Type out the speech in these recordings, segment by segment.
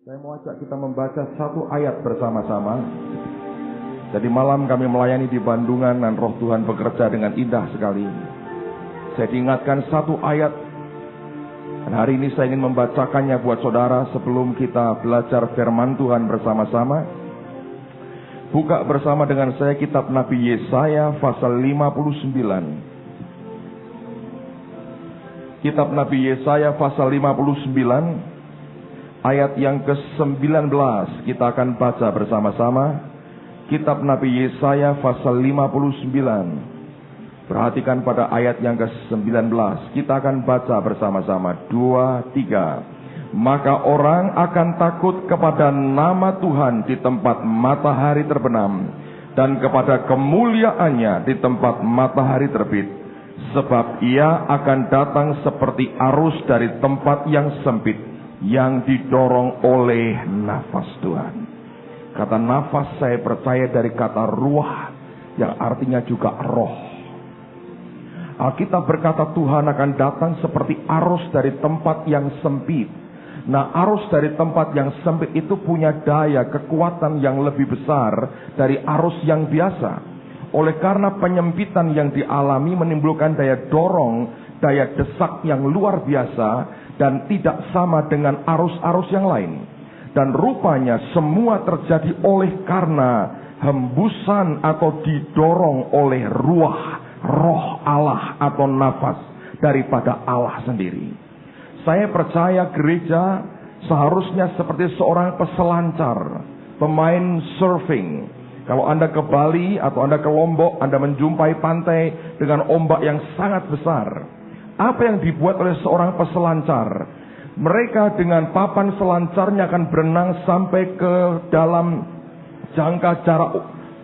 Saya mau ajak kita membaca satu ayat bersama-sama. Jadi malam kami melayani di Bandungan dan Roh Tuhan bekerja dengan indah sekali. Saya diingatkan satu ayat. Dan hari ini saya ingin membacakannya buat saudara sebelum kita belajar firman Tuhan bersama-sama. Buka bersama dengan saya kitab Nabi Yesaya pasal 59. Kitab Nabi Yesaya pasal 59. Ayat yang ke-19 kita akan baca bersama-sama. Kitab Nabi Yesaya pasal 59. Perhatikan pada ayat yang ke-19. Kita akan baca bersama-sama. 2, 3. Maka orang akan takut kepada nama Tuhan di tempat matahari terbenam, dan kepada kemuliaannya di tempat matahari terbit. Sebab ia akan datang seperti arus dari tempat yang sempit, yang didorong oleh nafas Tuhan. Kata nafas saya percaya dari kata ruah, yang artinya juga roh. Alkitab berkata Tuhan akan datang seperti arus dari tempat yang sempit. Nah, arus dari tempat yang sempit itu punya daya kekuatan yang lebih besar dari arus yang biasa. Oleh karena penyempitan yang dialami menimbulkan daya dorong, daya desak yang luar biasa, dan tidak sama dengan arus-arus yang lain. Dan rupanya semua terjadi oleh karena hembusan atau didorong oleh ruah, roh Allah atau nafas daripada Allah sendiri. Saya percaya gereja seharusnya seperti seorang peselancar, pemain surfing. Kalau Anda ke Bali atau Anda ke Lombok, Anda menjumpai pantai dengan ombak yang sangat besar. Apa yang dibuat oleh seorang peselancar? Mereka dengan papan selancarnya akan berenang sampai ke dalam jangka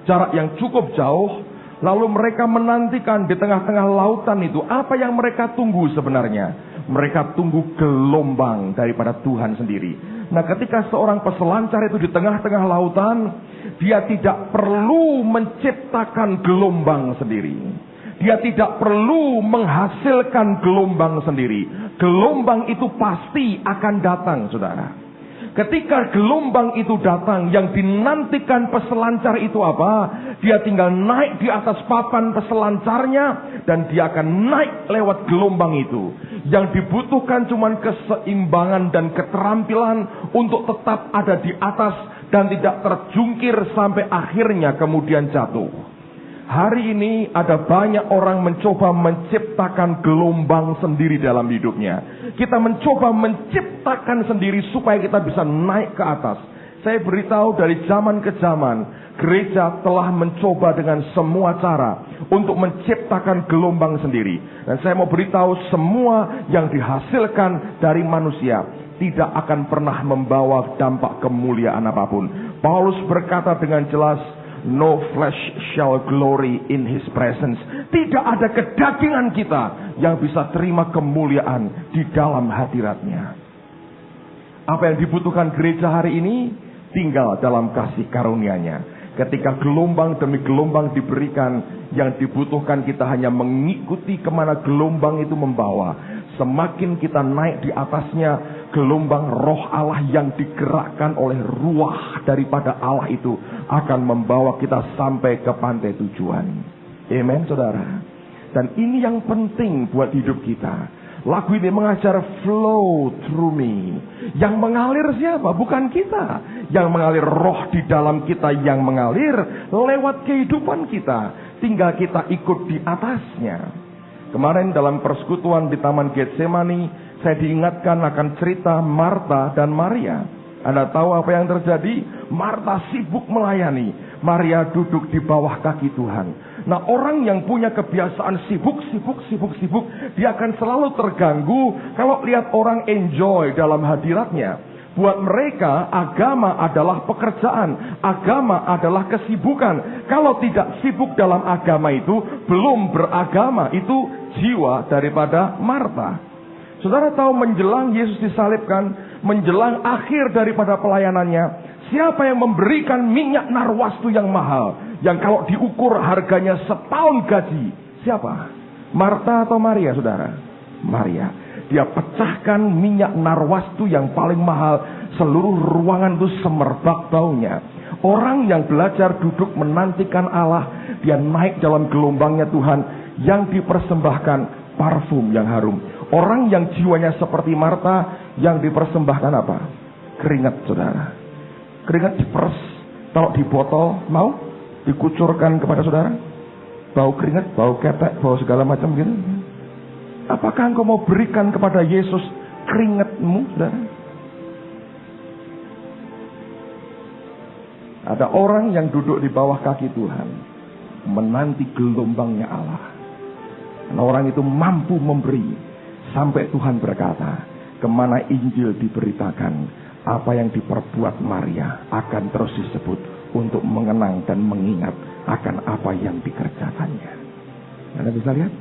jarak yang cukup jauh. Lalu mereka menantikan di tengah-tengah lautan itu. Apa yang mereka tunggu sebenarnya? Mereka tunggu gelombang daripada Tuhan sendiri. Nah, ketika seorang peselancar itu di tengah-tengah lautan, dia tidak perlu menciptakan gelombang sendiri. Dia tidak perlu menghasilkan gelombang sendiri. Gelombang itu pasti akan datang, saudara. Ketika gelombang itu datang, yang dinantikan peselancar itu apa? Dia tinggal naik di atas papan peselancarnya, dan dia akan naik lewat gelombang itu. Yang dibutuhkan cuma keseimbangan dan keterampilan untuk tetap ada di atas dan tidak terjungkir sampai akhirnya kemudian jatuh. Hari ini ada banyak orang mencoba menciptakan gelombang sendiri dalam hidupnya. Kita mencoba menciptakan sendiri supaya kita bisa naik ke atas. Saya beritahu dari zaman ke zaman, gereja telah mencoba dengan semua cara untuk menciptakan gelombang sendiri. Dan saya mau beritahu, semua yang dihasilkan dari manusia tidak akan pernah membawa dampak kemuliaan apapun. Paulus berkata dengan jelas, no flesh shall glory in his presence. Tidak ada kedagingan kita yang bisa terima kemuliaan di dalam hadiratnya. Apa yang dibutuhkan gereja hari ini? Tinggal dalam kasih karunia-Nya. Ketika gelombang demi gelombang diberikan, yang dibutuhkan kita hanya mengikuti kemana gelombang itu membawa. Semakin kita naik di atasnya, gelombang roh Allah yang digerakkan oleh ruah daripada Allah itu akan membawa kita sampai ke pantai tujuan. Amen, saudara. Dan ini yang penting buat hidup kita. Lagu ini mengajar flow through me. Yang mengalir siapa? Bukan kita. Yang mengalir roh di dalam kita yang mengalir lewat kehidupan kita. Tinggal kita ikut di atasnya. Kemarin dalam persekutuan di Taman Getsemani, saya diingatkan akan cerita Marta dan Maria. Anda tahu apa yang terjadi? Marta sibuk melayani, Maria duduk di bawah kaki Tuhan. Nah, orang yang punya kebiasaan sibuk, dia akan selalu terganggu kalau lihat orang enjoy dalam hadiratnya. Buat mereka, agama adalah pekerjaan, agama adalah kesibukan. Kalau tidak sibuk dalam agama itu, belum beragama, itu jiwa daripada Marta. Saudara tahu menjelang Yesus disalibkan, menjelang akhir daripada pelayanannya, siapa yang memberikan minyak narwastu yang mahal, yang kalau diukur harganya setahun gaji? Siapa? Marta atau Maria, saudara? Maria. Dia pecahkan minyak narwastu yang paling mahal. Seluruh ruangan itu semerbak baunya. Orang yang belajar duduk menantikan Allah, dia naik dalam gelombangnya Tuhan yang dipersembahkan parfum yang harum. Orang yang jiwanya seperti Marta, yang dipersembahkan apa? Keringat, saudara. Keringat diperes, taruh di botol, mau dikucurkan kepada saudara. Bau keringat, bau ketek, bau segala macam gitu. Apakah engkau mau berikan kepada Yesus keringatmu, saudara? Ada orang yang duduk di bawah kaki Tuhan, menanti gelombangnya Allah. Dan orang itu mampu memberi sampai Tuhan berkata, kemana Injil diberitakan, apa yang diperbuat Maria akan terus disebut untuk mengenang dan mengingat akan apa yang dikerjakannya. Anda bisa lihat,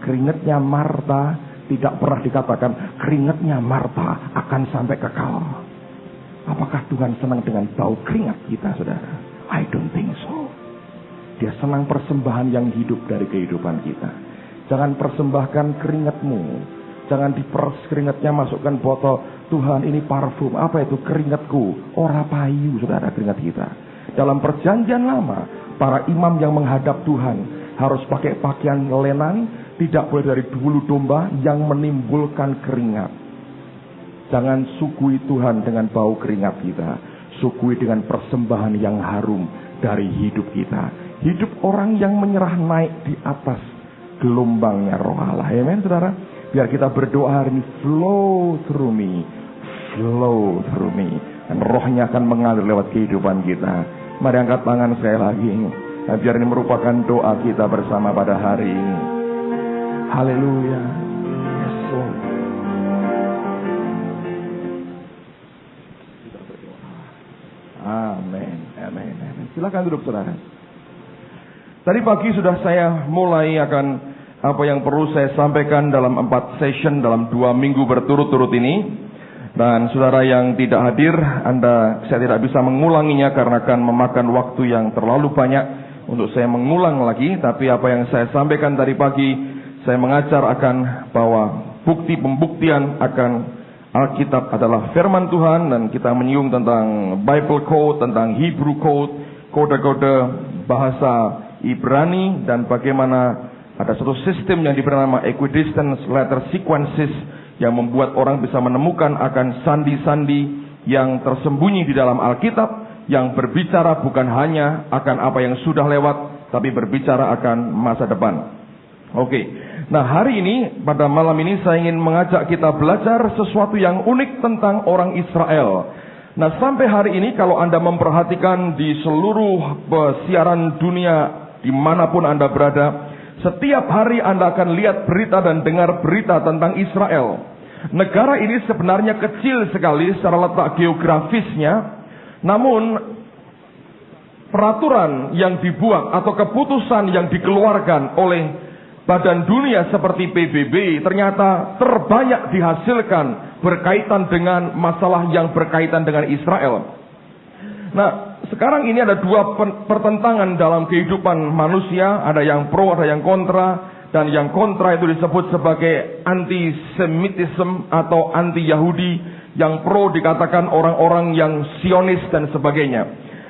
keringatnya Marta tidak pernah dikatakan keringatnya Marta akan sampai kekal. Apakah Tuhan senang dengan bau keringat kita, saudara? I don't think so. Dia senang persembahan yang hidup dari kehidupan kita. Jangan persembahkan keringatmu. Jangan diperes keringatnya, masukkan botol. Tuhan, ini parfum. Apa itu? Keringatku. Ora payu, saudara, keringat kita. Dalam perjanjian lama, para imam yang menghadap Tuhan harus pakai pakaian lenan, tidak boleh dari bulu domba yang menimbulkan keringat. Jangan sukui Tuhan dengan bau keringat kita. Sukui dengan persembahan yang harum dari hidup kita. Hidup orang yang menyerah naik di atas gelombangnya roh Allah. Amen, saudara. Biar kita berdoa hari ini, flow through me. Flow through me. Dan rohnya akan mengalir lewat kehidupan kita. Mari angkat tangan sekali lagi. Dan biar ini merupakan doa kita bersama pada hari ini. Haleluya. Yes, Lord. Amin, amin, amin. Silakan duduk, saudara. Tadi pagi sudah saya mulai akan apa yang perlu saya sampaikan dalam 4 session dalam 2 minggu berturut-turut ini. Dan saudara yang tidak hadir, saya tidak bisa mengulanginya karena akan memakan waktu yang terlalu banyak untuk saya mengulang lagi. Tapi apa yang saya sampaikan tadi pagi, saya mengajar akan bahwa bukti pembuktian akan Alkitab adalah firman Tuhan, dan kita menyinggung tentang Bible Code, tentang Hebrew Code, kode-kode bahasa Ibrani, dan bagaimana ada satu sistem yang diberi nama equidistant letter sequences yang membuat orang bisa menemukan akan sandi-sandi yang tersembunyi di dalam Alkitab, yang berbicara bukan hanya akan apa yang sudah lewat, tapi berbicara akan masa depan. Oke. Nah, hari ini, pada malam ini saya ingin mengajak kita belajar sesuatu yang unik tentang orang Israel. Nah, sampai hari ini kalau Anda memperhatikan di seluruh siaran dunia dimanapun Anda berada, setiap hari Anda akan lihat berita dan dengar berita tentang Israel. Negara ini sebenarnya kecil sekali secara letak geografisnya, namun peraturan yang dibuat atau keputusan yang dikeluarkan oleh badan dunia seperti PBB ternyata terbanyak dihasilkan berkaitan dengan masalah yang berkaitan dengan Israel. Nah, sekarang ini ada 2 pertentangan dalam kehidupan manusia. Ada yang pro, ada yang kontra. Dan yang kontra itu disebut sebagai antisemitisme atau anti-Yahudi. Yang pro dikatakan orang-orang yang Zionis dan sebagainya.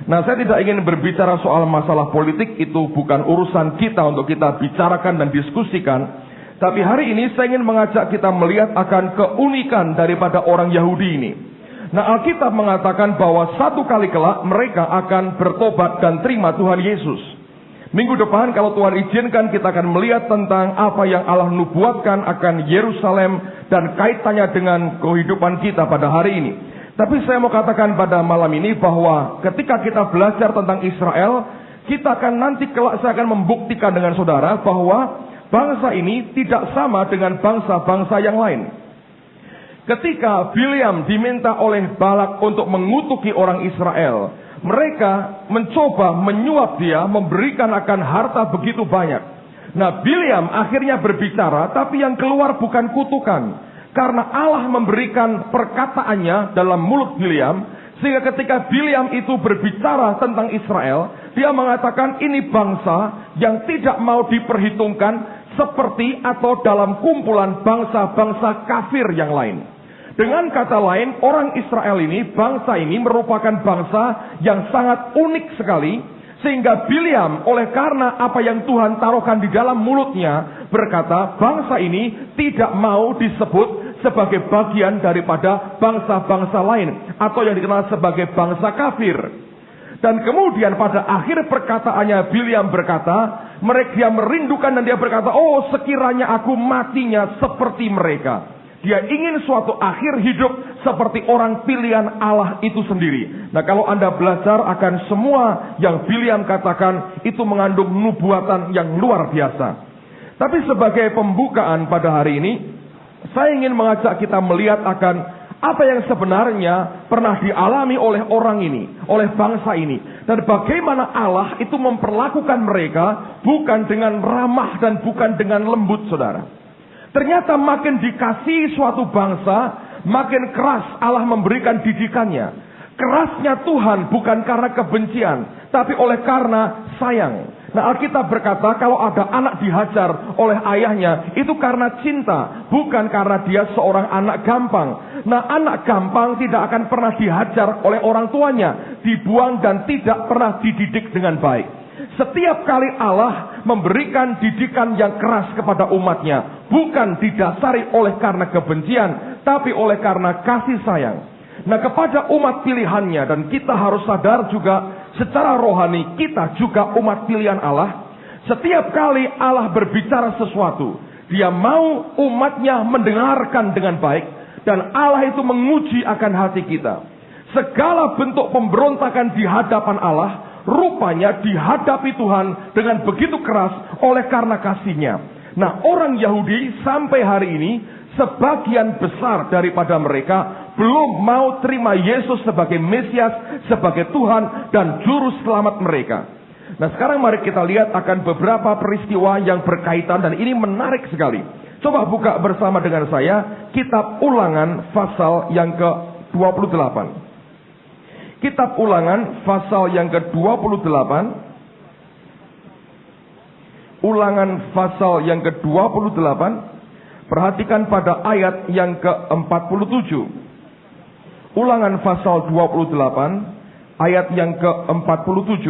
Nah, saya tidak ingin berbicara soal masalah politik, itu bukan urusan kita untuk kita bicarakan dan diskusikan. Tapi hari ini saya ingin mengajak kita melihat akan keunikan daripada orang Yahudi ini. Nah, Alkitab mengatakan bahwa satu kali kelak mereka akan bertobat dan terima Tuhan Yesus. Minggu depan kalau Tuhan izinkan, kita akan melihat tentang apa yang Allah nubuatkan akan Yerusalem dan kaitannya dengan kehidupan kita pada hari ini. Tapi saya mau katakan pada malam ini bahwa ketika kita belajar tentang Israel, kita akan nanti kelak saya akan membuktikan dengan saudara bahwa bangsa ini tidak sama dengan bangsa-bangsa yang lain. Ketika Bileam diminta oleh Balak untuk mengutuki orang Israel, mereka mencoba menyuap dia, memberikan akan harta begitu banyak. Nah, Bileam akhirnya berbicara, tapi yang keluar bukan kutukan. Karena Allah memberikan perkataannya dalam mulut Bileam, sehingga ketika Bileam itu berbicara tentang Israel, dia mengatakan ini bangsa yang tidak mau diperhitungkan, seperti atau dalam kumpulan bangsa-bangsa kafir yang lain. Dengan kata lain, orang Israel ini, bangsa ini merupakan bangsa yang sangat unik sekali, sehingga Bileam oleh karena apa yang Tuhan taruhkan di dalam mulutnya berkata, bangsa ini tidak mau disebut sebagai bagian daripada bangsa-bangsa lain, atau yang dikenal sebagai bangsa kafir. Dan kemudian pada akhir perkataannya Bileam berkata, dia merindukan dan dia berkata, oh sekiranya aku matinya seperti mereka. Dia ingin suatu akhir hidup seperti orang pilihan Allah itu sendiri. Nah, kalau Anda belajar akan semua yang Bileam katakan, itu mengandung nubuatan yang luar biasa. Tapi sebagai pembukaan pada hari ini, saya ingin mengajak kita melihat akan apa yang sebenarnya pernah dialami oleh orang ini, oleh bangsa ini. Dan bagaimana Allah itu memperlakukan mereka bukan dengan ramah dan bukan dengan lembut, saudara. Ternyata makin dikasihi suatu bangsa, makin keras Allah memberikan didikannya. Kerasnya Tuhan bukan karena kebencian, tapi oleh karena sayang. Nah, Alkitab berkata kalau ada anak dihajar oleh ayahnya, itu karena cinta, bukan karena dia seorang anak gampang. Nah, anak gampang tidak akan pernah dihajar oleh orang tuanya, dibuang dan tidak pernah dididik dengan baik. Setiap kali Allah memberikan didikan yang keras kepada umatnya, bukan didasari oleh karena kebencian, tapi oleh karena kasih sayang. Nah, kepada umat pilihannya, dan kita harus sadar juga secara rohani, kita juga umat pilihan Allah. Setiap kali Allah berbicara sesuatu, Dia mau umatnya mendengarkan dengan baik, dan Allah itu menguji akan hati kita. Segala bentuk pemberontakan di hadapan Allah, rupanya dihadapi Tuhan dengan begitu keras oleh karena kasih-Nya. Nah, orang Yahudi sampai hari ini, sebagian besar daripada mereka belum mau terima Yesus sebagai Mesias, sebagai Tuhan dan Juru Selamat mereka. Nah, sekarang mari kita lihat akan beberapa peristiwa yang berkaitan, dan ini menarik sekali. Coba buka bersama dengan saya Kitab Ulangan pasal yang ke-28. Kitab Ulangan pasal yang ke-28. Ulangan pasal yang ke-28. Perhatikan pada ayat yang ke-47. Ulangan pasal 28 ayat yang ke-47.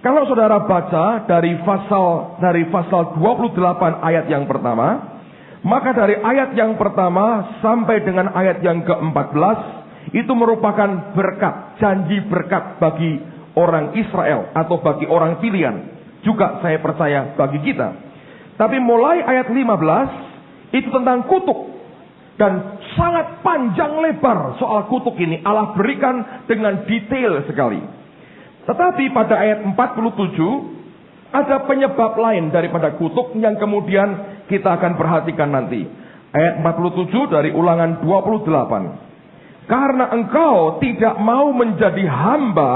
Kalau saudara baca dari pasal 28 ayat yang pertama, maka dari ayat yang pertama sampai dengan ayat yang ke-14 itu merupakan berkat, janji berkat bagi orang Israel atau bagi orang pilihan. Juga saya percaya bagi kita. Tapi mulai ayat 15 itu tentang kutuk. Dan sangat panjang lebar soal kutuk ini Allah berikan dengan detail sekali. Tetapi pada ayat 47 ada penyebab lain daripada kutuk yang kemudian kita akan perhatikan nanti. Ayat 47 dari Ulangan 28. Karena engkau tidak mau menjadi hamba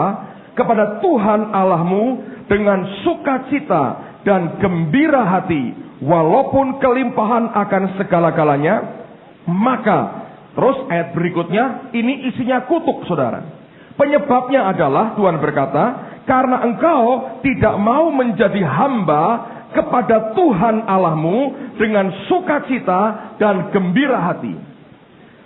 kepada Tuhan Allahmu dengan sukacita dan gembira hati, walaupun kelimpahan akan segala-galanya, maka, terus ayat berikutnya, ini isinya kutuk, saudara. Penyebabnya adalah, Tuhan berkata, karena engkau tidak mau menjadi hamba kepada Tuhan Allahmu dengan sukacita dan gembira hati.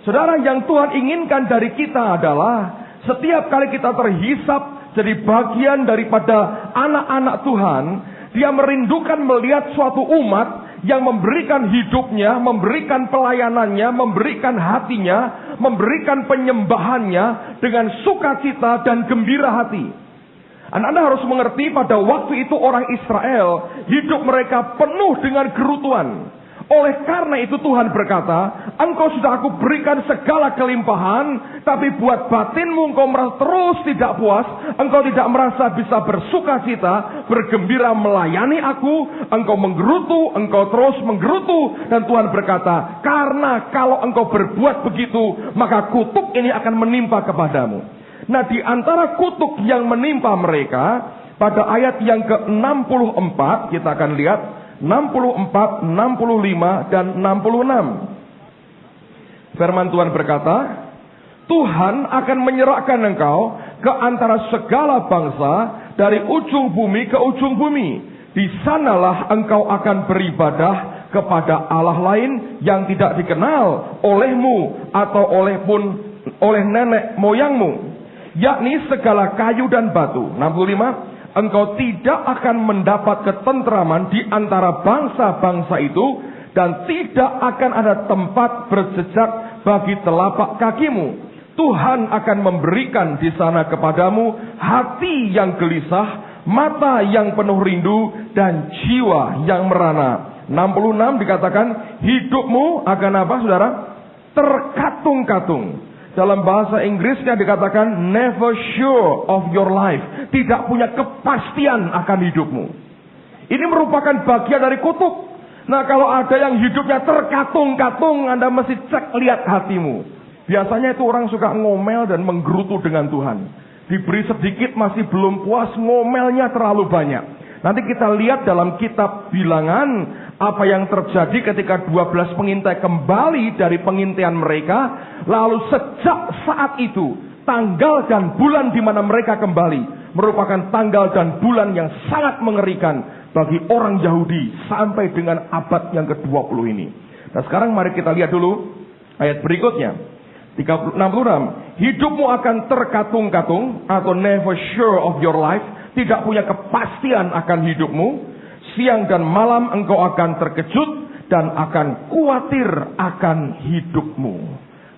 Saudara, yang Tuhan inginkan dari kita adalah setiap kali kita terhisap jadi bagian daripada anak-anak Tuhan, Dia merindukan melihat suatu umat yang memberikan hidupnya, memberikan pelayanannya, memberikan hatinya, memberikan penyembahannya dengan sukacita dan gembira hati. Anda harus mengerti pada waktu itu orang Israel, hidup mereka penuh dengan kerutuan. Oleh karena itu Tuhan berkata, engkau sudah aku berikan segala kelimpahan, tapi buat batinmu engkau merasa terus tidak puas, engkau tidak merasa bisa bersukacita, bergembira melayani aku, engkau menggerutu, engkau terus menggerutu. Dan Tuhan berkata, karena kalau engkau berbuat begitu, maka kutuk ini akan menimpa kepadamu. Nah, di antara kutuk yang menimpa mereka, pada ayat yang ke-64, kita akan lihat, 64, 65, dan 66. Firman Tuhan berkata, Tuhan akan menyerahkan engkau ke antara segala bangsa dari ujung bumi ke ujung bumi. Di sanalah engkau akan beribadah kepada Allah lain yang tidak dikenal olehmu atau oleh nenek moyangmu, yakni segala kayu dan batu. 65, engkau tidak akan mendapat ketentraman di antara bangsa-bangsa itu, dan tidak akan ada tempat berjejak bagi telapak kakimu. Tuhan akan memberikan di sana kepadamu hati yang gelisah, mata yang penuh rindu, dan jiwa yang merana. 66 dikatakan, hidupmu akan apa saudara? Terkatung-katung. Dalam bahasa Inggrisnya dikatakan never sure of your life. Tidak punya kepastian akan hidupmu. Ini merupakan bagian dari kutuk. Nah, kalau ada yang hidupnya terkatung-katung, Anda mesti cek lihat hatimu. Biasanya itu orang suka ngomel dan menggerutu dengan Tuhan. Diberi sedikit masih belum puas, ngomelnya terlalu banyak. Nanti kita lihat dalam kitab Bilangan apa yang terjadi ketika 12 pengintai kembali dari pengintaian mereka. Lalu sejak saat itu, tanggal dan bulan di mana mereka kembali merupakan tanggal dan bulan yang sangat mengerikan bagi orang Yahudi sampai dengan abad yang ke-20 ini. Nah, sekarang mari kita lihat dulu ayat berikutnya. 66, hidupmu akan terkatung-katung atau never sure of your life, tidak punya kepastian akan hidupmu. Siang dan malam engkau akan terkejut dan akan khawatir akan hidupmu.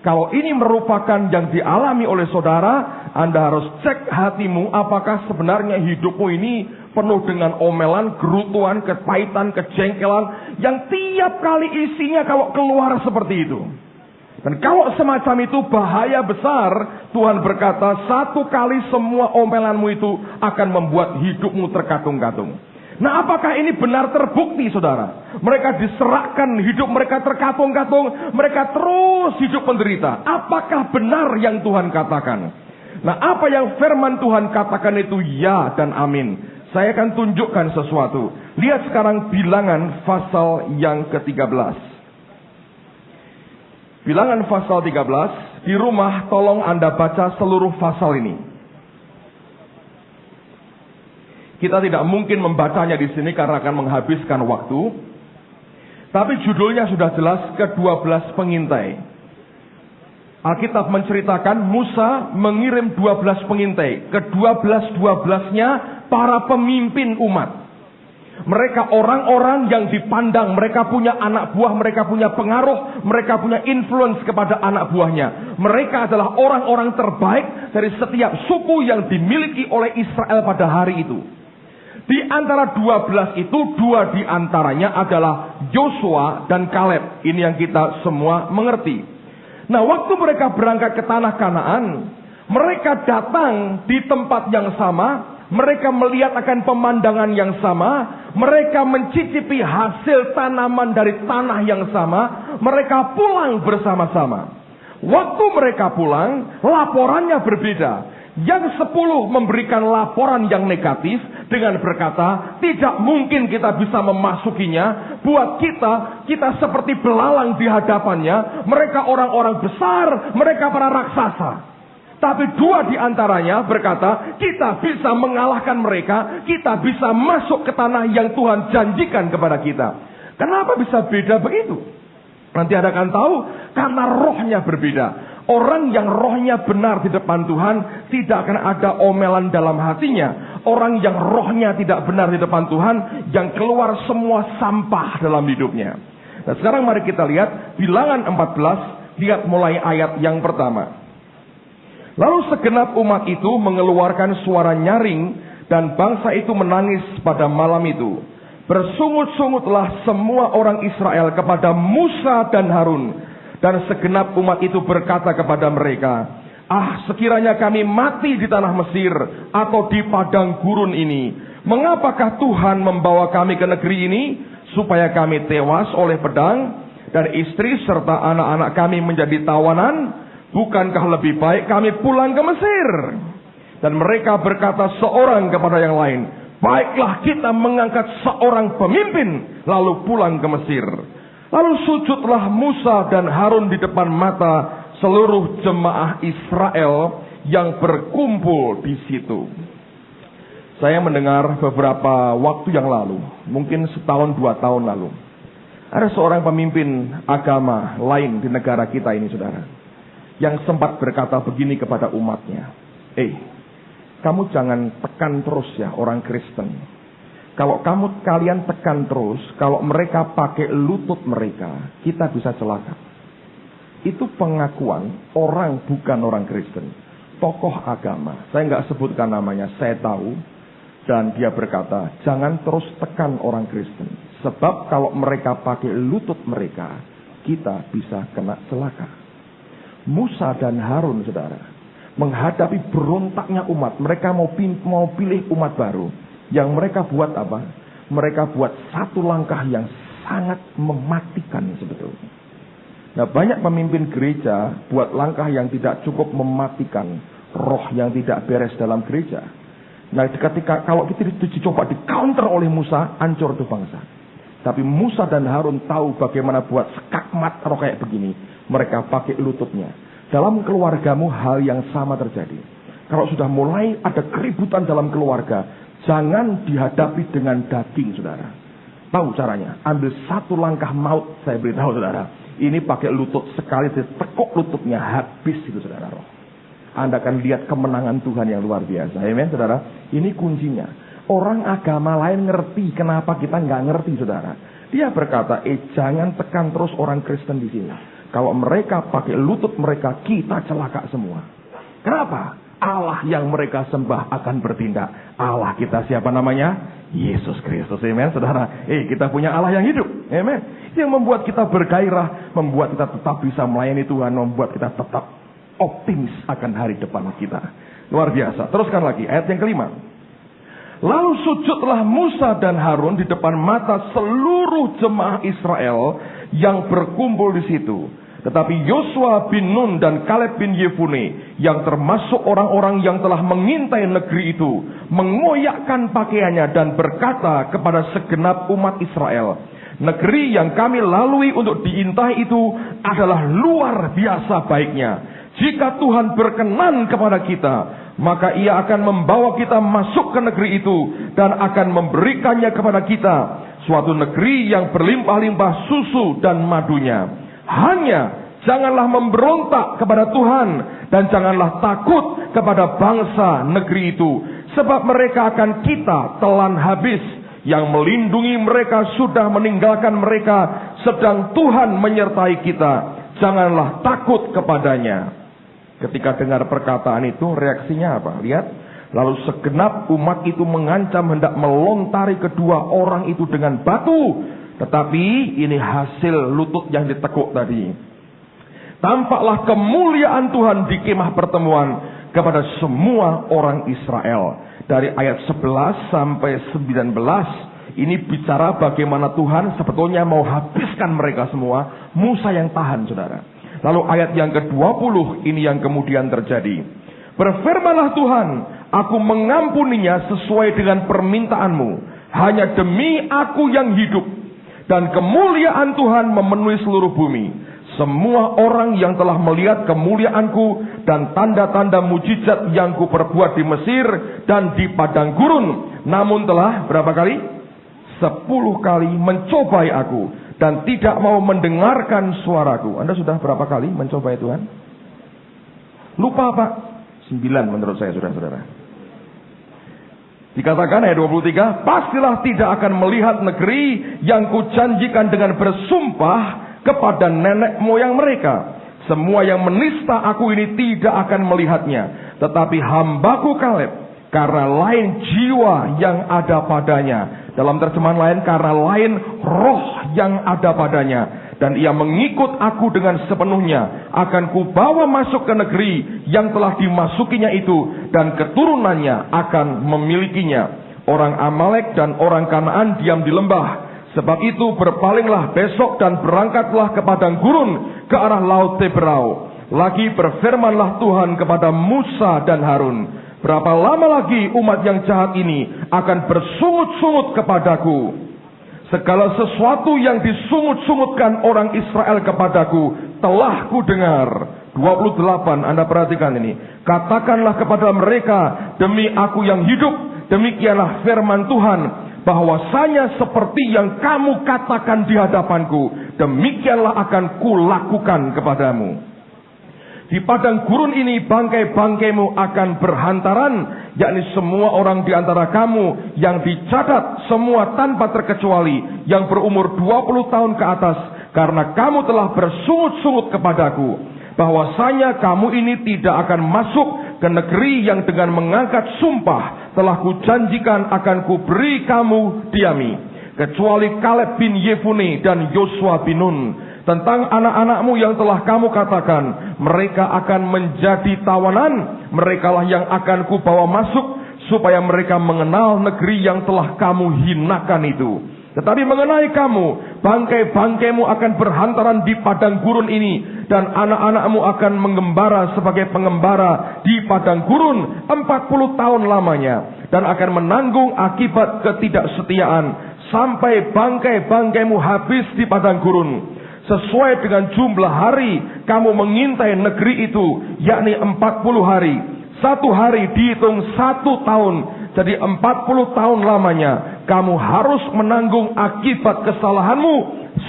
Kalau ini merupakan yang dialami oleh saudara, Anda harus cek hatimu, apakah sebenarnya hidupmu ini penuh dengan omelan, gerutuan, kepahitan, kejengkelan, yang tiap kali isinya kalau keluar seperti itu. Dan kalau semacam itu bahaya besar. Tuhan berkata, satu kali semua omelanmu itu akan membuat hidupmu terkatung-katung. Nah, apakah ini benar terbukti saudara? Mereka diserahkan, hidup mereka terkatung-katung, mereka terus hidup menderita. Apakah benar yang Tuhan katakan? Nah, apa yang firman Tuhan katakan itu ya dan amin. Saya akan tunjukkan sesuatu. Lihat sekarang Bilangan pasal yang ke-13. Bilangan pasal 13, di rumah tolong Anda baca seluruh pasal ini. Kita tidak mungkin membacanya di sini karena akan menghabiskan waktu. Tapi judulnya sudah jelas, ke-12 pengintai. Alkitab menceritakan Musa mengirim 12 pengintai. Ke-12-12-nya para pemimpin umat. Mereka orang-orang yang dipandang, mereka punya anak buah, mereka punya pengaruh, mereka punya influence kepada anak buahnya. Mereka adalah orang-orang terbaik dari setiap suku yang dimiliki oleh Israel pada hari itu. Di antara 12 itu, 2 di antaranya adalah Yosua dan Kaleb. Ini yang kita semua mengerti. Nah, waktu mereka berangkat ke tanah Kanaan, mereka datang di tempat yang sama. Mereka melihat akan pemandangan yang sama. Mereka mencicipi hasil tanaman dari tanah yang sama. Mereka pulang bersama-sama. Waktu mereka pulang, laporannya berbeda. Yang 10 memberikan laporan yang negatif dengan berkata, tidak mungkin kita bisa memasukinya. Buat kita seperti belalang di hadapannya. Mereka orang-orang besar, mereka para raksasa. Tapi 2 di antaranya berkata, kita bisa mengalahkan mereka, kita bisa masuk ke tanah yang Tuhan janjikan kepada kita. Kenapa bisa beda begitu? Nanti Anda akan tahu, karena rohnya berbeda. Orang yang rohnya benar di depan Tuhan, tidak akan ada omelan dalam hatinya. Orang yang rohnya tidak benar di depan Tuhan, yang keluar semua sampah dalam hidupnya. Nah, sekarang mari kita lihat Bilangan 14, lihat mulai ayat yang pertama. Lalu segenap umat itu mengeluarkan suara nyaring, dan bangsa itu menangis pada malam itu. Bersungut-sungutlah semua orang Israel kepada Musa dan Harun. Dan segenap umat itu berkata kepada mereka, ah, sekiranya kami mati di tanah Mesir atau di padang gurun ini. Mengapakah Tuhan membawa kami ke negeri ini? Supaya kami tewas oleh pedang, dan istri serta anak-anak kami menjadi tawanan. Bukankah lebih baik kami pulang ke Mesir? Dan mereka berkata seorang kepada yang lain, baiklah kita mengangkat seorang pemimpin, lalu pulang ke Mesir. Lalu sujudlah Musa dan Harun di depan mata seluruh jemaah Israel yang berkumpul di situ. Saya mendengar beberapa waktu yang lalu, mungkin 1-2 tahun lalu, Ada seorang pemimpin agama lain di negara kita ini, saudara, yang sempat berkata begini kepada umatnya. Kamu jangan tekan terus ya orang Kristen. Kalau kalian tekan terus, kalau mereka pakai lutut mereka, kita bisa celaka. Itu pengakuan orang bukan orang Kristen, tokoh agama. Saya nggak sebutkan namanya, saya tahu. Dan dia berkata, jangan terus tekan orang Kristen. Sebab kalau mereka pakai lutut mereka, kita bisa kena celaka. Musa dan Harun, saudara, menghadapi berontaknya umat. Mereka mau pilih umat baru. Yang mereka buat apa? Mereka buat satu langkah yang sangat mematikan sebetulnya. Nah, banyak pemimpin gereja buat langkah yang tidak cukup mematikan, roh yang tidak beres dalam gereja. Nah, kalau kita dicoba di counter oleh Musa, hancur itu bangsa. Tapi Musa dan Harun tahu bagaimana buat skakmat roh kayak begini. Mereka pakai lututnya. Dalam keluargamu hal yang sama terjadi. Kalau sudah mulai ada keributan dalam keluarga, jangan dihadapi dengan daging, saudara. Tahu caranya? Ambil satu langkah maut, saya beritahu saudara. Ini pakai lutut, sekali ditekuk lututnya, habis itu saudara roh. Anda akan lihat kemenangan Tuhan yang luar biasa. Amen, saudara. Ini kuncinya. Orang agama lain ngerti, kenapa kita nggak ngerti, saudara? Dia berkata, jangan tekan terus orang Kristen di sini. Kalau mereka pakai lutut mereka, kita celaka semua. Kenapa? Allah yang mereka sembah akan bertindak. Allah kita siapa namanya? Yesus Kristus. Amen, saudara. Kita punya Allah yang hidup. Amen. Yang membuat kita bergairah, membuat kita tetap bisa melayani Tuhan, membuat kita tetap optimis akan hari depan kita. Luar biasa. Teruskan lagi ayat yang kelima. Lalu sujudlah Musa dan Harun di depan mata seluruh jemaah Israel yang berkumpul di situ. Tetapi Yosua bin Nun dan Kaleb bin Yefune, yang termasuk orang-orang yang telah mengintai negeri itu, mengoyakkan pakaiannya dan berkata kepada segenap umat Israel, negeri yang kami lalui untuk diintai itu adalah luar biasa baiknya. Jika Tuhan berkenan kepada kita, maka Ia akan membawa kita masuk ke negeri itu dan akan memberikannya kepada kita, suatu negeri yang berlimpah-limpah susu dan madunya. Hanya janganlah memberontak kepada Tuhan dan janganlah takut kepada bangsa negeri itu, sebab mereka akan kita telan habis. Yang melindungi mereka sudah meninggalkan mereka, sedang Tuhan menyertai kita. Janganlah takut kepadanya. Ketika dengar perkataan itu, reaksinya apa? Lihat. Lalu segenap umat itu mengancam hendak melontari kedua orang itu dengan batu. Tetapi ini hasil lutut yang ditekuk tadi. Tampaklah kemuliaan Tuhan di kemah pertemuan kepada semua orang Israel. Dari ayat 11 sampai 19, ini bicara bagaimana Tuhan sebetulnya mau habiskan mereka semua. Musa yang tahan, saudara. Lalu ayat yang ke-20 ini yang kemudian terjadi. Berfirmanlah Tuhan, aku mengampuninya sesuai dengan permintaanmu, hanya demi aku yang hidup. Dan kemuliaan Tuhan memenuhi seluruh bumi. Semua orang yang telah melihat kemuliaanku dan tanda-tanda mujizat yang kuperbuat di Mesir dan di padang gurun, namun telah berapa kali? 10 kali mencobai aku dan tidak mau mendengarkan suaraku. Anda sudah berapa kali mencobai Tuhan? Lupa Pak? 9 menurut saya, saudara-saudara. Dikatakan ayat 23, pastilah tidak akan melihat negeri yang kujanjikan dengan bersumpah kepada nenek moyang mereka. Semua yang menista aku ini tidak akan melihatnya. Tetapi hambaku Kaleb, karena lain jiwa yang ada padanya. Dalam terjemahan lain, karena lain roh yang ada padanya. Dan ia mengikut aku dengan sepenuhnya. Akan kubawa masuk ke negeri yang telah dimasukinya itu. Dan keturunannya akan memilikinya. Orang Amalek dan orang Kanaan diam di lembah. Sebab itu berpalinglah besok dan berangkatlah ke padang gurun ke arah laut Teberau. Lagi berfirmanlah Tuhan kepada Musa dan Harun. Berapa lama lagi umat yang jahat ini akan bersungut-sungut kepadaku? Segala sesuatu yang disungut-sungutkan orang Israel kepadaku telah kudengar. 28, Anda perhatikan ini. Katakanlah kepada mereka, demi aku yang hidup, demikianlah firman Tuhan. bahwasanya seperti yang kamu katakan di hadapanku, demikianlah akan kulakukan kepadamu. Di padang gurun ini bangkai-bangkaimu akan berhantaran, yakni semua orang di antara kamu yang dicatat, semua tanpa terkecuali, yang berumur 20 tahun ke atas, karena kamu telah bersungut-sungut kepadaku, bahwasanya kamu ini tidak akan masuk ke negeri yang dengan mengangkat sumpah telah kujanjikan akan kuberi kamu diami, kecuali Kaleb bin Yefune dan Yosua bin Nun. Tentang anak-anakmu yang telah kamu katakan, mereka akan menjadi tawanan, merekalah yang akan kubawa masuk, supaya mereka mengenal negeri yang telah kamu hinakan itu. Tetapi mengenai kamu, bangkai-bangkaimu akan berhantaran di padang gurun ini, dan anak-anakmu akan mengembara sebagai pengembara di padang gurun 40 tahun lamanya, dan akan menanggung akibat ketidaksetiaan sampai bangkai-bangkaimu habis di padang gurun. Sesuai dengan jumlah hari kamu mengintai negeri itu, yakni 40 hari. 1 hari dihitung 1 tahun, jadi 40 tahun lamanya kamu harus menanggung akibat kesalahanmu,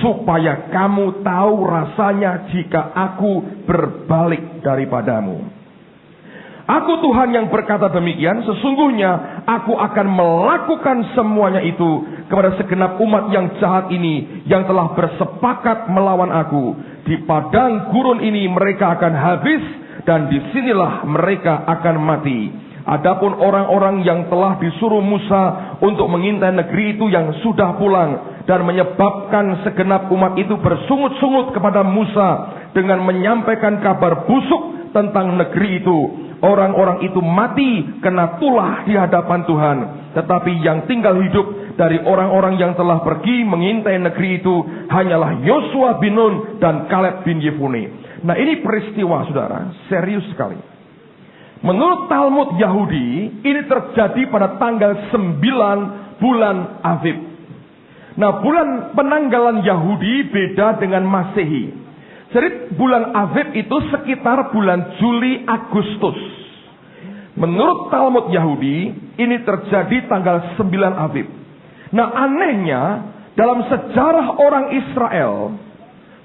supaya kamu tahu rasanya jika aku berbalik daripadamu. Aku Tuhan yang berkata demikian, sesungguhnya aku akan melakukan semuanya itu kepada segenap umat yang jahat ini, yang telah bersepakat melawan aku. Di padang gurun ini mereka akan habis, dan disinilah mereka akan mati. Adapun orang-orang yang telah disuruh Musa untuk mengintai negeri itu yang sudah pulang, dan menyebabkan segenap umat itu bersungut-sungut kepada Musa dengan menyampaikan kabar busuk tentang negeri itu, orang-orang itu mati kena tulah di hadapan Tuhan. Tetapi yang tinggal hidup dari orang-orang yang telah pergi mengintai negeri itu hanyalah Yosua bin Nun dan Kaleb bin Yefune. Nah, ini peristiwa, saudara, serius sekali. Menurut Talmud Yahudi, ini terjadi pada tanggal 9 bulan Aviv. Nah, bulan penanggalan Yahudi beda dengan Masehi. Jadi bulan Aviv itu sekitar bulan Juli Agustus. Menurut Talmud Yahudi, ini terjadi tanggal 9 Aviv. Nah, anehnya dalam sejarah orang Israel,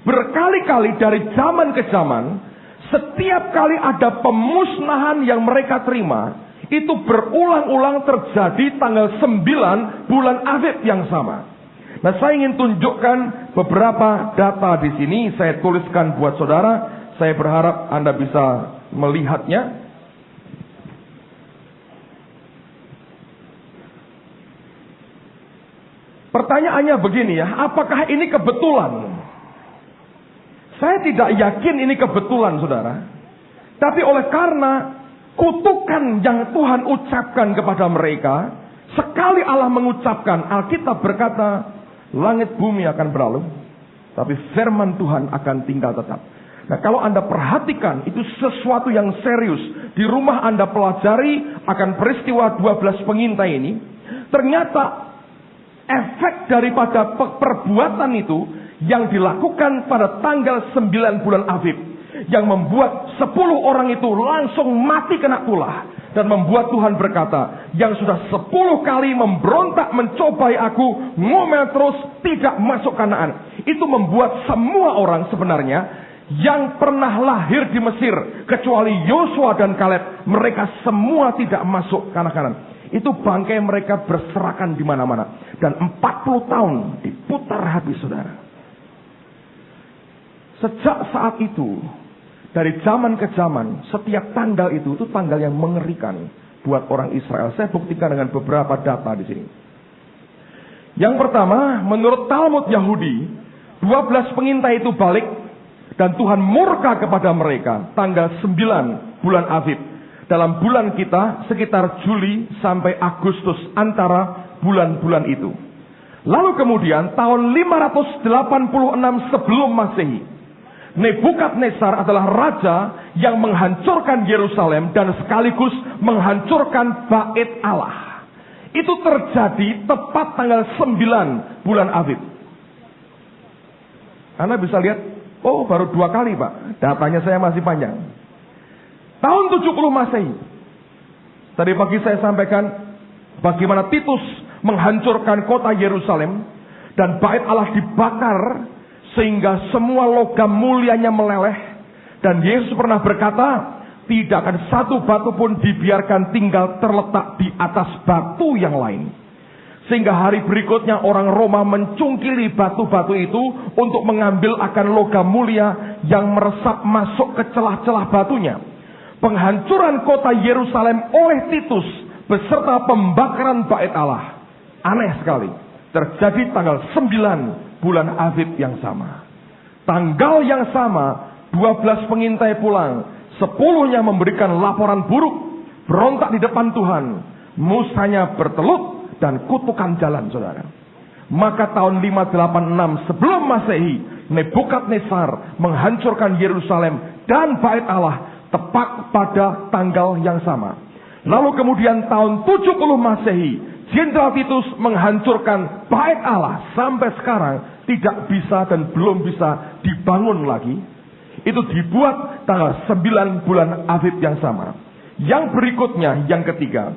berkali-kali dari zaman ke zaman, setiap kali ada pemusnahan yang mereka terima, itu berulang-ulang terjadi tanggal 9 bulan Aviv yang sama. Nah, saya ingin tunjukkan beberapa data di sini. Saya tuliskan buat saudara. Saya berharap Anda bisa melihatnya. Pertanyaannya begini ya, apakah ini kebetulan? Saya tidak yakin ini kebetulan, saudara. Tapi oleh karena kutukan yang Tuhan ucapkan kepada mereka, sekali Allah mengucapkan, Alkitab berkata, langit bumi akan berlalu, tapi firman Tuhan akan tinggal tetap. Nah, kalau Anda perhatikan, itu sesuatu yang serius. Di rumah Anda pelajari akan peristiwa 12 pengintai ini. Ternyata efek daripada perbuatan itu yang dilakukan pada tanggal 9 bulan Aviv, yang membuat 10 orang itu langsung mati kena tulah. Dan membuat Tuhan berkata, yang sudah 10 kali memberontak mencobai aku, ngomel terus, tidak masuk Kanaan. Itu membuat semua orang sebenarnya yang pernah lahir di Mesir, kecuali Yosua dan Kaleb, mereka semua tidak masuk Kanaan. Itu bangkai mereka berserakan di mana-mana. Dan 40 tahun diputar habis, saudara. Sejak saat itu, dari zaman ke zaman, setiap tanggal itu tanggal yang mengerikan buat orang Israel. Saya buktikan dengan beberapa data di sini. Yang pertama, menurut Talmud Yahudi, 12 pengintai itu balik dan Tuhan murka kepada mereka tanggal 9 bulan Aviv. Dalam bulan kita sekitar Juli sampai Agustus, antara bulan-bulan itu. Lalu kemudian tahun 586 sebelum Masehi, Nebukadnezar adalah raja yang menghancurkan Yerusalem dan sekaligus menghancurkan Bait Allah. Itu terjadi tepat tanggal 9 bulan Aviv. Anda bisa lihat, oh baru 2 kali Pak, datanya saya masih panjang. Tahun 70 Masehi. Tadi pagi saya sampaikan bagaimana Titus menghancurkan kota Yerusalem, dan bait Allah dibakar sehingga semua logam mulianya meleleh. Dan Yesus pernah berkata, tidak akan satu batu pun dibiarkan tinggal terletak di atas batu yang lain. Sehingga hari berikutnya orang Roma mencungkili batu-batu itu untuk mengambil akan logam mulia yang meresap masuk ke celah-celah batunya. Penghancuran kota Yerusalem oleh Titus beserta pembakaran bait Allah. Aneh sekali. Terjadi tanggal 9 bulan Aviv yang sama. Tanggal yang sama, 12 pengintai pulang. 10-nya memberikan laporan buruk, berontak di depan Tuhan. Musanya bertelut dan kutukan jalan, saudara. Maka tahun 586 sebelum Masehi, Nebukadnezar menghancurkan Yerusalem dan bait Allah tepat pada tanggal yang sama. Lalu kemudian tahun 70 Masehi, Jenderal Titus menghancurkan bait Allah. Sampai sekarang tidak bisa dan belum bisa dibangun lagi. Itu dibuat tanggal 9 bulan Aviv yang sama. Yang berikutnya, yang ketiga.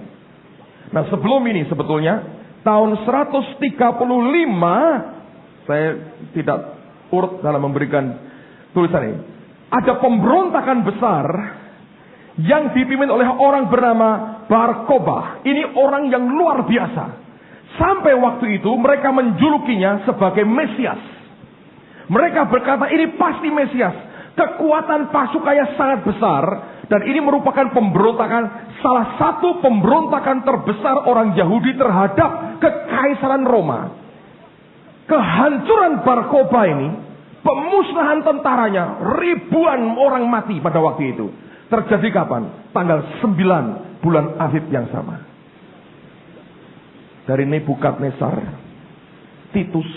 Nah, sebelum ini sebetulnya tahun 135, saya tidak urut dalam memberikan tulisan ini. Ada pemberontakan besar yang dipimpin oleh orang bernama Bar Kokhba. Ini orang yang luar biasa. Sampai waktu itu mereka menjulukinya sebagai Mesias. Mereka berkata ini pasti Mesias. Kekuatan pasukannya sangat besar. Dan ini merupakan pemberontakan, salah satu pemberontakan terbesar orang Yahudi terhadap Kekaisaran Roma. Kehancuran Bar Kokhba ini, pemusnahan tentaranya, ribuan orang mati pada waktu itu. Terjadi kapan? Tanggal 9 bulan Aviv yang sama. Dari Nebukadnezar, Titus,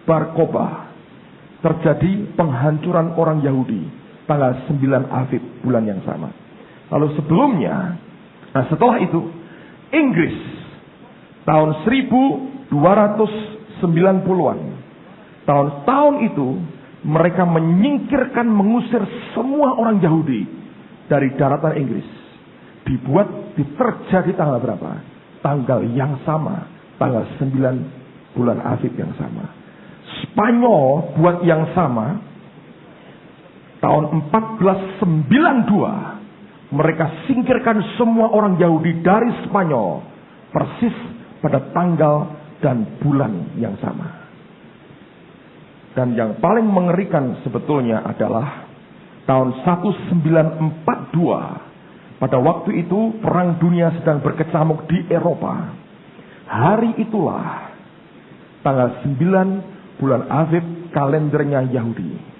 Bar Kokhba, terjadi penghancuran orang Yahudi tanggal 9 Aviv bulan yang sama. Lalu sebelumnya, nah setelah itu Inggris tahun 1290-an. Tahun itu mereka menyingkirkan, mengusir semua orang Yahudi dari daratan Inggris. Terjadi tanggal berapa? Tanggal yang sama, tanggal 9 bulan Aviv yang sama. Spanyol buat yang sama. Tahun 1492 mereka singkirkan semua orang Yahudi dari Spanyol, persis pada tanggal dan bulan yang sama. Dan yang paling mengerikan sebetulnya adalah tahun 1942. Pada waktu itu perang dunia sedang berkecamuk di Eropa. Hari itulah tanggal 9 bulan Aviv kalendernya Yahudi.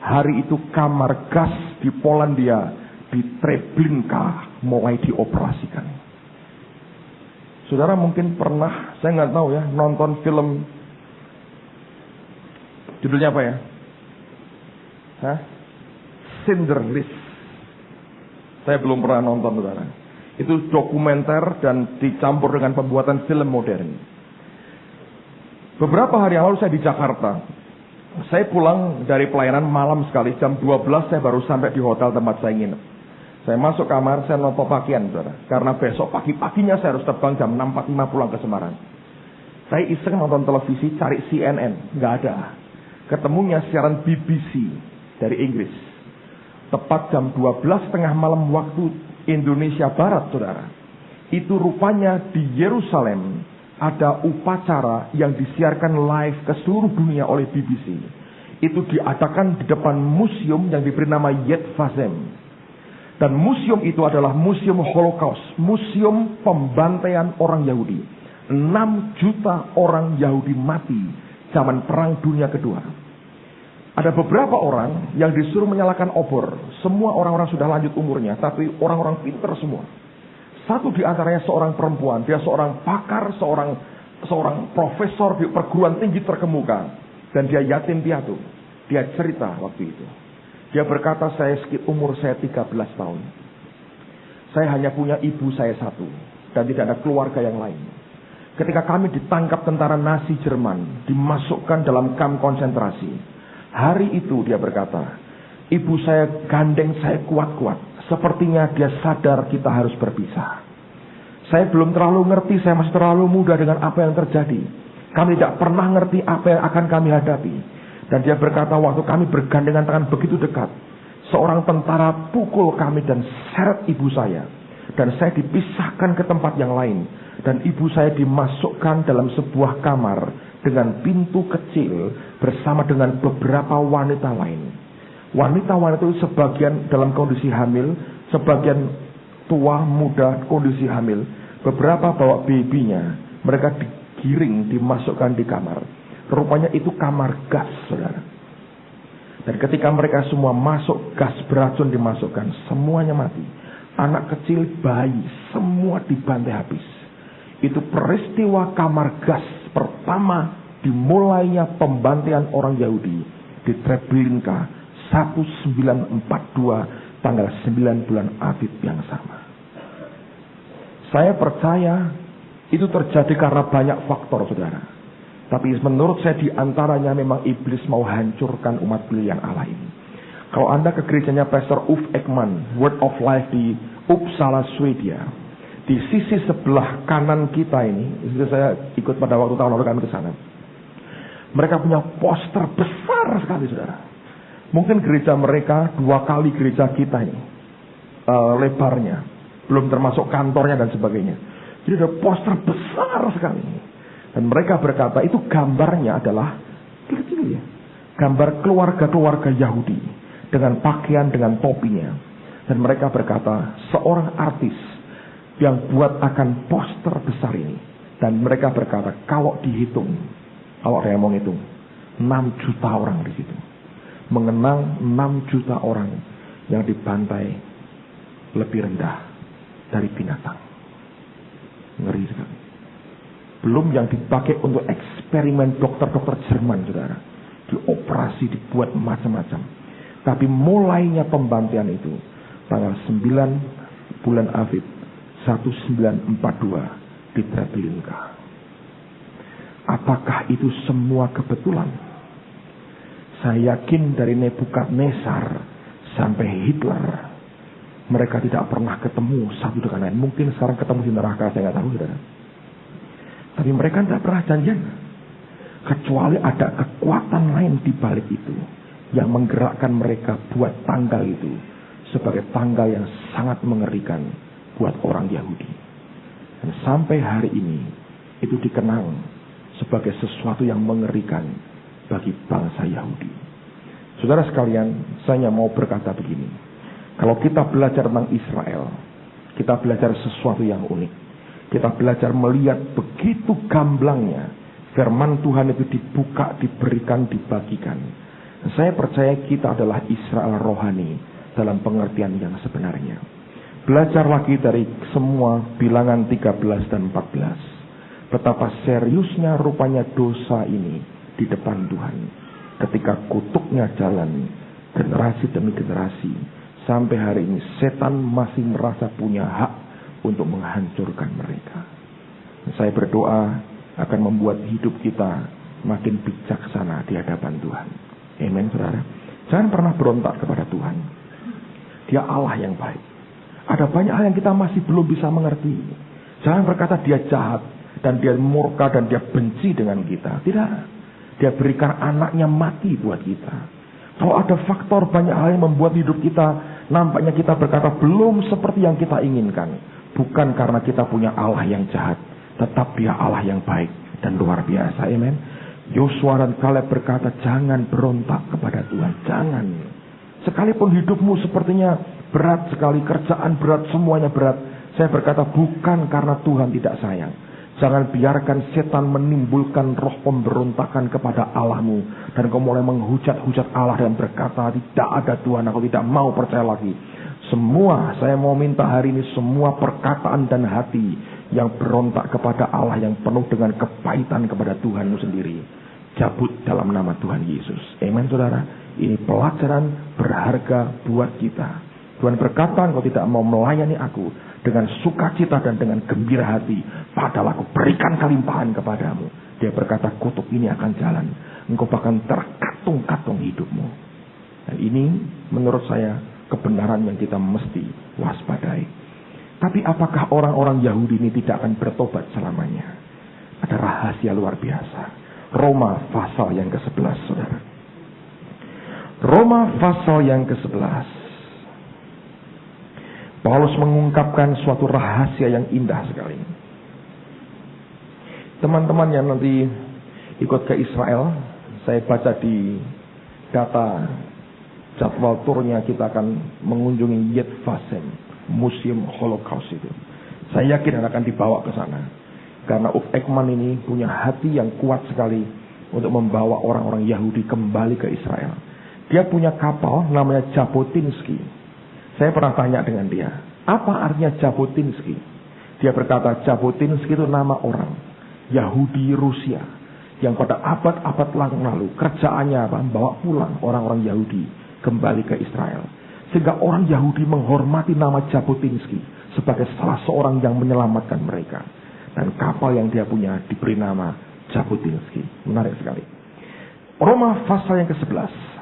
Hari itu kamar gas di Polandia, di Treblinka, mulai dioperasikan. Saudara mungkin pernah, saya nggak tahu ya, nonton film, judulnya apa ya? Schindler's List. Saya belum pernah nonton, saudara. Itu dokumenter dan dicampur dengan pembuatan film modern. Beberapa hari yang lalu saya di Jakarta. Saya pulang dari pelayanan malam sekali, jam 12 saya baru sampai di hotel tempat saya nginep. Saya masuk kamar, saya noto pakaian, saudara. Karena besok pagi-paginya saya harus terbang jam 6.45 pulang ke Semarang. Saya iseng nonton televisi, cari CNN, nggak ada. Ketemunya siaran BBC dari Inggris. Tepat jam 12.30 malam waktu Indonesia Barat, saudara. Itu rupanya di Yerusalem ada upacara yang disiarkan live ke seluruh dunia oleh BBC. Itu diadakan di depan museum yang diberi nama Yad Vashem. Dan museum itu adalah museum Holocaust, museum pembantaian orang Yahudi. 6 juta orang Yahudi mati zaman Perang Dunia Kedua. Ada beberapa orang yang disuruh menyalakan obor. Semua orang-orang sudah lanjut umurnya, tapi orang-orang pintar semua. Satu di antaranya seorang perempuan, dia seorang pakar, seorang profesor di perguruan tinggi terkemuka. Dan dia yatim piatu. Dia cerita waktu itu. Dia berkata, umur saya 13 tahun. Saya hanya punya ibu saya satu. Dan tidak ada keluarga yang lain. Ketika kami ditangkap tentara Nazi Jerman, dimasukkan dalam kamp konsentrasi. Hari itu dia berkata, ibu saya gandeng saya kuat-kuat. Sepertinya dia sadar kita harus berpisah. Saya belum terlalu ngerti, saya masih terlalu muda dengan apa yang terjadi. Kami tidak pernah ngerti apa yang akan kami hadapi. Dan dia berkata, waktu kami bergandengan tangan begitu dekat, seorang tentara pukul kami dan seret ibu saya. Dan saya dipisahkan ke tempat yang lain. Dan ibu saya dimasukkan dalam sebuah kamar dengan pintu kecil bersama dengan beberapa wanita lain. Wanita-wanita itu sebagian dalam kondisi hamil, sebagian tua, muda, kondisi hamil. Beberapa bawa babynya. Mereka digiring, dimasukkan di kamar. Rupanya itu kamar gas, saudara. Dan ketika mereka semua masuk, gas beracun dimasukkan. Semuanya mati. Anak kecil, bayi, semua dibantai habis. Itu peristiwa kamar gas pertama dimulainya pembantaian orang Yahudi di Treblinka 1942 tanggal 9 bulan Aviv yang sama. Saya percaya itu terjadi karena banyak faktor, saudara. Tapi menurut saya diantaranya memang iblis mau hancurkan umat beliau yang Allah ini. Kalau Anda ke gerejanya Pastor Ulf Ekman, Word of Life di Uppsala, Swedia, di sisi sebelah kanan kita ini, itu saya ikut pada waktu tahun lalu kami ke sana. Mereka punya poster besar sekali, saudara. Mungkin gereja mereka 2 kali gereja kita ini lebarnya, belum termasuk kantornya dan sebagainya. Jadi ada poster besar sekali. Dan mereka berkata itu gambarnya adalah kecil ya, gambar keluarga-keluarga Yahudi dengan pakaian, dengan topinya. Dan mereka berkata seorang artis yang buat akan poster besar ini. Dan mereka berkata kalau dihitung, kalau saya mau ngitung, 6 juta orang di situ. Mengenang 6 juta orang yang dibantai lebih rendah dari binatang. Ngeri sekali. Belum yang dipakai untuk eksperimen dokter-dokter Jerman, saudara. Dioperasi, dibuat macam-macam. Tapi mulainya pembantaian itu tanggal 9 bulan Aviv 1942 di Treblinka. Apakah itu semua kebetulan? Saya yakin dari Nebukadnezar sampai Hitler, mereka tidak pernah ketemu satu dengan lain. Mungkin sekarang ketemu di neraka, saya nggak tahu, saudara. Tapi mereka tidak pernah janjian. Kecuali ada kekuatan lain di balik itu yang menggerakkan mereka buat tanggal itu sebagai tanggal yang sangat mengerikan buat orang Yahudi. Dan sampai hari ini itu dikenang sebagai sesuatu yang mengerikan bagi bangsa Yahudi. Saudara sekalian, saya mau berkata begini. Kalau kita belajar tentang Israel, kita belajar sesuatu yang unik. Kita belajar melihat begitu gamblangnya firman Tuhan itu dibuka, diberikan, dibagikan. Saya percaya kita adalah Israel rohani dalam pengertian yang sebenarnya. Belajar lagi dari semua bilangan 13 dan 14. Betapa seriusnya rupanya dosa ini di depan Tuhan. Ketika kutuknya jalan generasi demi generasi, sampai hari ini setan masih merasa punya hak untuk menghancurkan mereka. Saya berdoa akan membuat hidup kita makin bijaksana di hadapan Tuhan. Amin, saudara. Jangan pernah berontak kepada Tuhan. Dia Allah yang baik. Ada banyak hal yang kita masih belum bisa mengerti. Jangan berkata dia jahat dan dia murka dan dia benci dengan kita. Tidak. Dia berikan anaknya mati buat kita. Kalau ada faktor banyak hal yang membuat hidup kita, nampaknya kita berkata belum seperti yang kita inginkan. Bukan karena kita punya Allah yang jahat, tetap dia Allah yang baik dan luar biasa. Amen. Yosua dan Kaleb berkata, jangan berontak kepada Tuhan. Jangan. Sekalipun hidupmu sepertinya berat sekali, kerjaan berat, semuanya berat. Saya berkata bukan karena Tuhan tidak sayang. Jangan biarkan setan menimbulkan roh pemberontakan kepada Allahmu. Dan kau mulai menghujat-hujat Allah dan berkata, tidak ada Tuhan, aku tidak mau percaya lagi. Semua, saya mau minta hari ini semua perkataan dan hati yang berontak kepada Allah, yang penuh dengan kepahitan kepada Tuhanmu sendiri, cabut dalam nama Tuhan Yesus. Amen, saudara. Ini pelajaran berharga buat kita. Tuhan berkata, engkau tidak mau melayani aku dengan sukacita dan dengan gembira hati, padahal aku berikan kelimpahan kepadamu. Dia berkata, kutuk ini akan jalan, engkau bahkan terkatung-katung hidupmu. Dan ini menurut saya kebenaran yang kita mesti waspadai. Tapi apakah orang-orang Yahudi ini tidak akan bertobat selamanya? Ada rahasia luar biasa. Roma pasal yang ke-11, saudara. Roma pasal yang ke-11. Paulus mengungkapkan suatu rahasia yang indah sekali. Teman-teman yang nanti ikut ke Israel, saya baca di data jadwal turnya, kita akan mengunjungi Yad Vashem, Museum Holocaust itu. Saya yakin akan dibawa ke sana. Karena Uf Ekman ini punya hati yang kuat sekali untuk membawa orang-orang Yahudi kembali ke Israel. Dia punya kapal namanya Jabotinsky. Saya pernah tanya dengan dia, apa artinya Jabotinsky? Dia berkata Jabotinsky itu nama orang Yahudi Rusia yang pada abad-abad lalu kerjaannya apa? Bawa pulang orang-orang Yahudi kembali ke Israel. Sehingga orang Yahudi menghormati nama Jabotinsky sebagai salah seorang yang menyelamatkan mereka. Dan kapal yang dia punya diberi nama Jabotinsky. Menarik sekali. Roma pasal yang ke-11.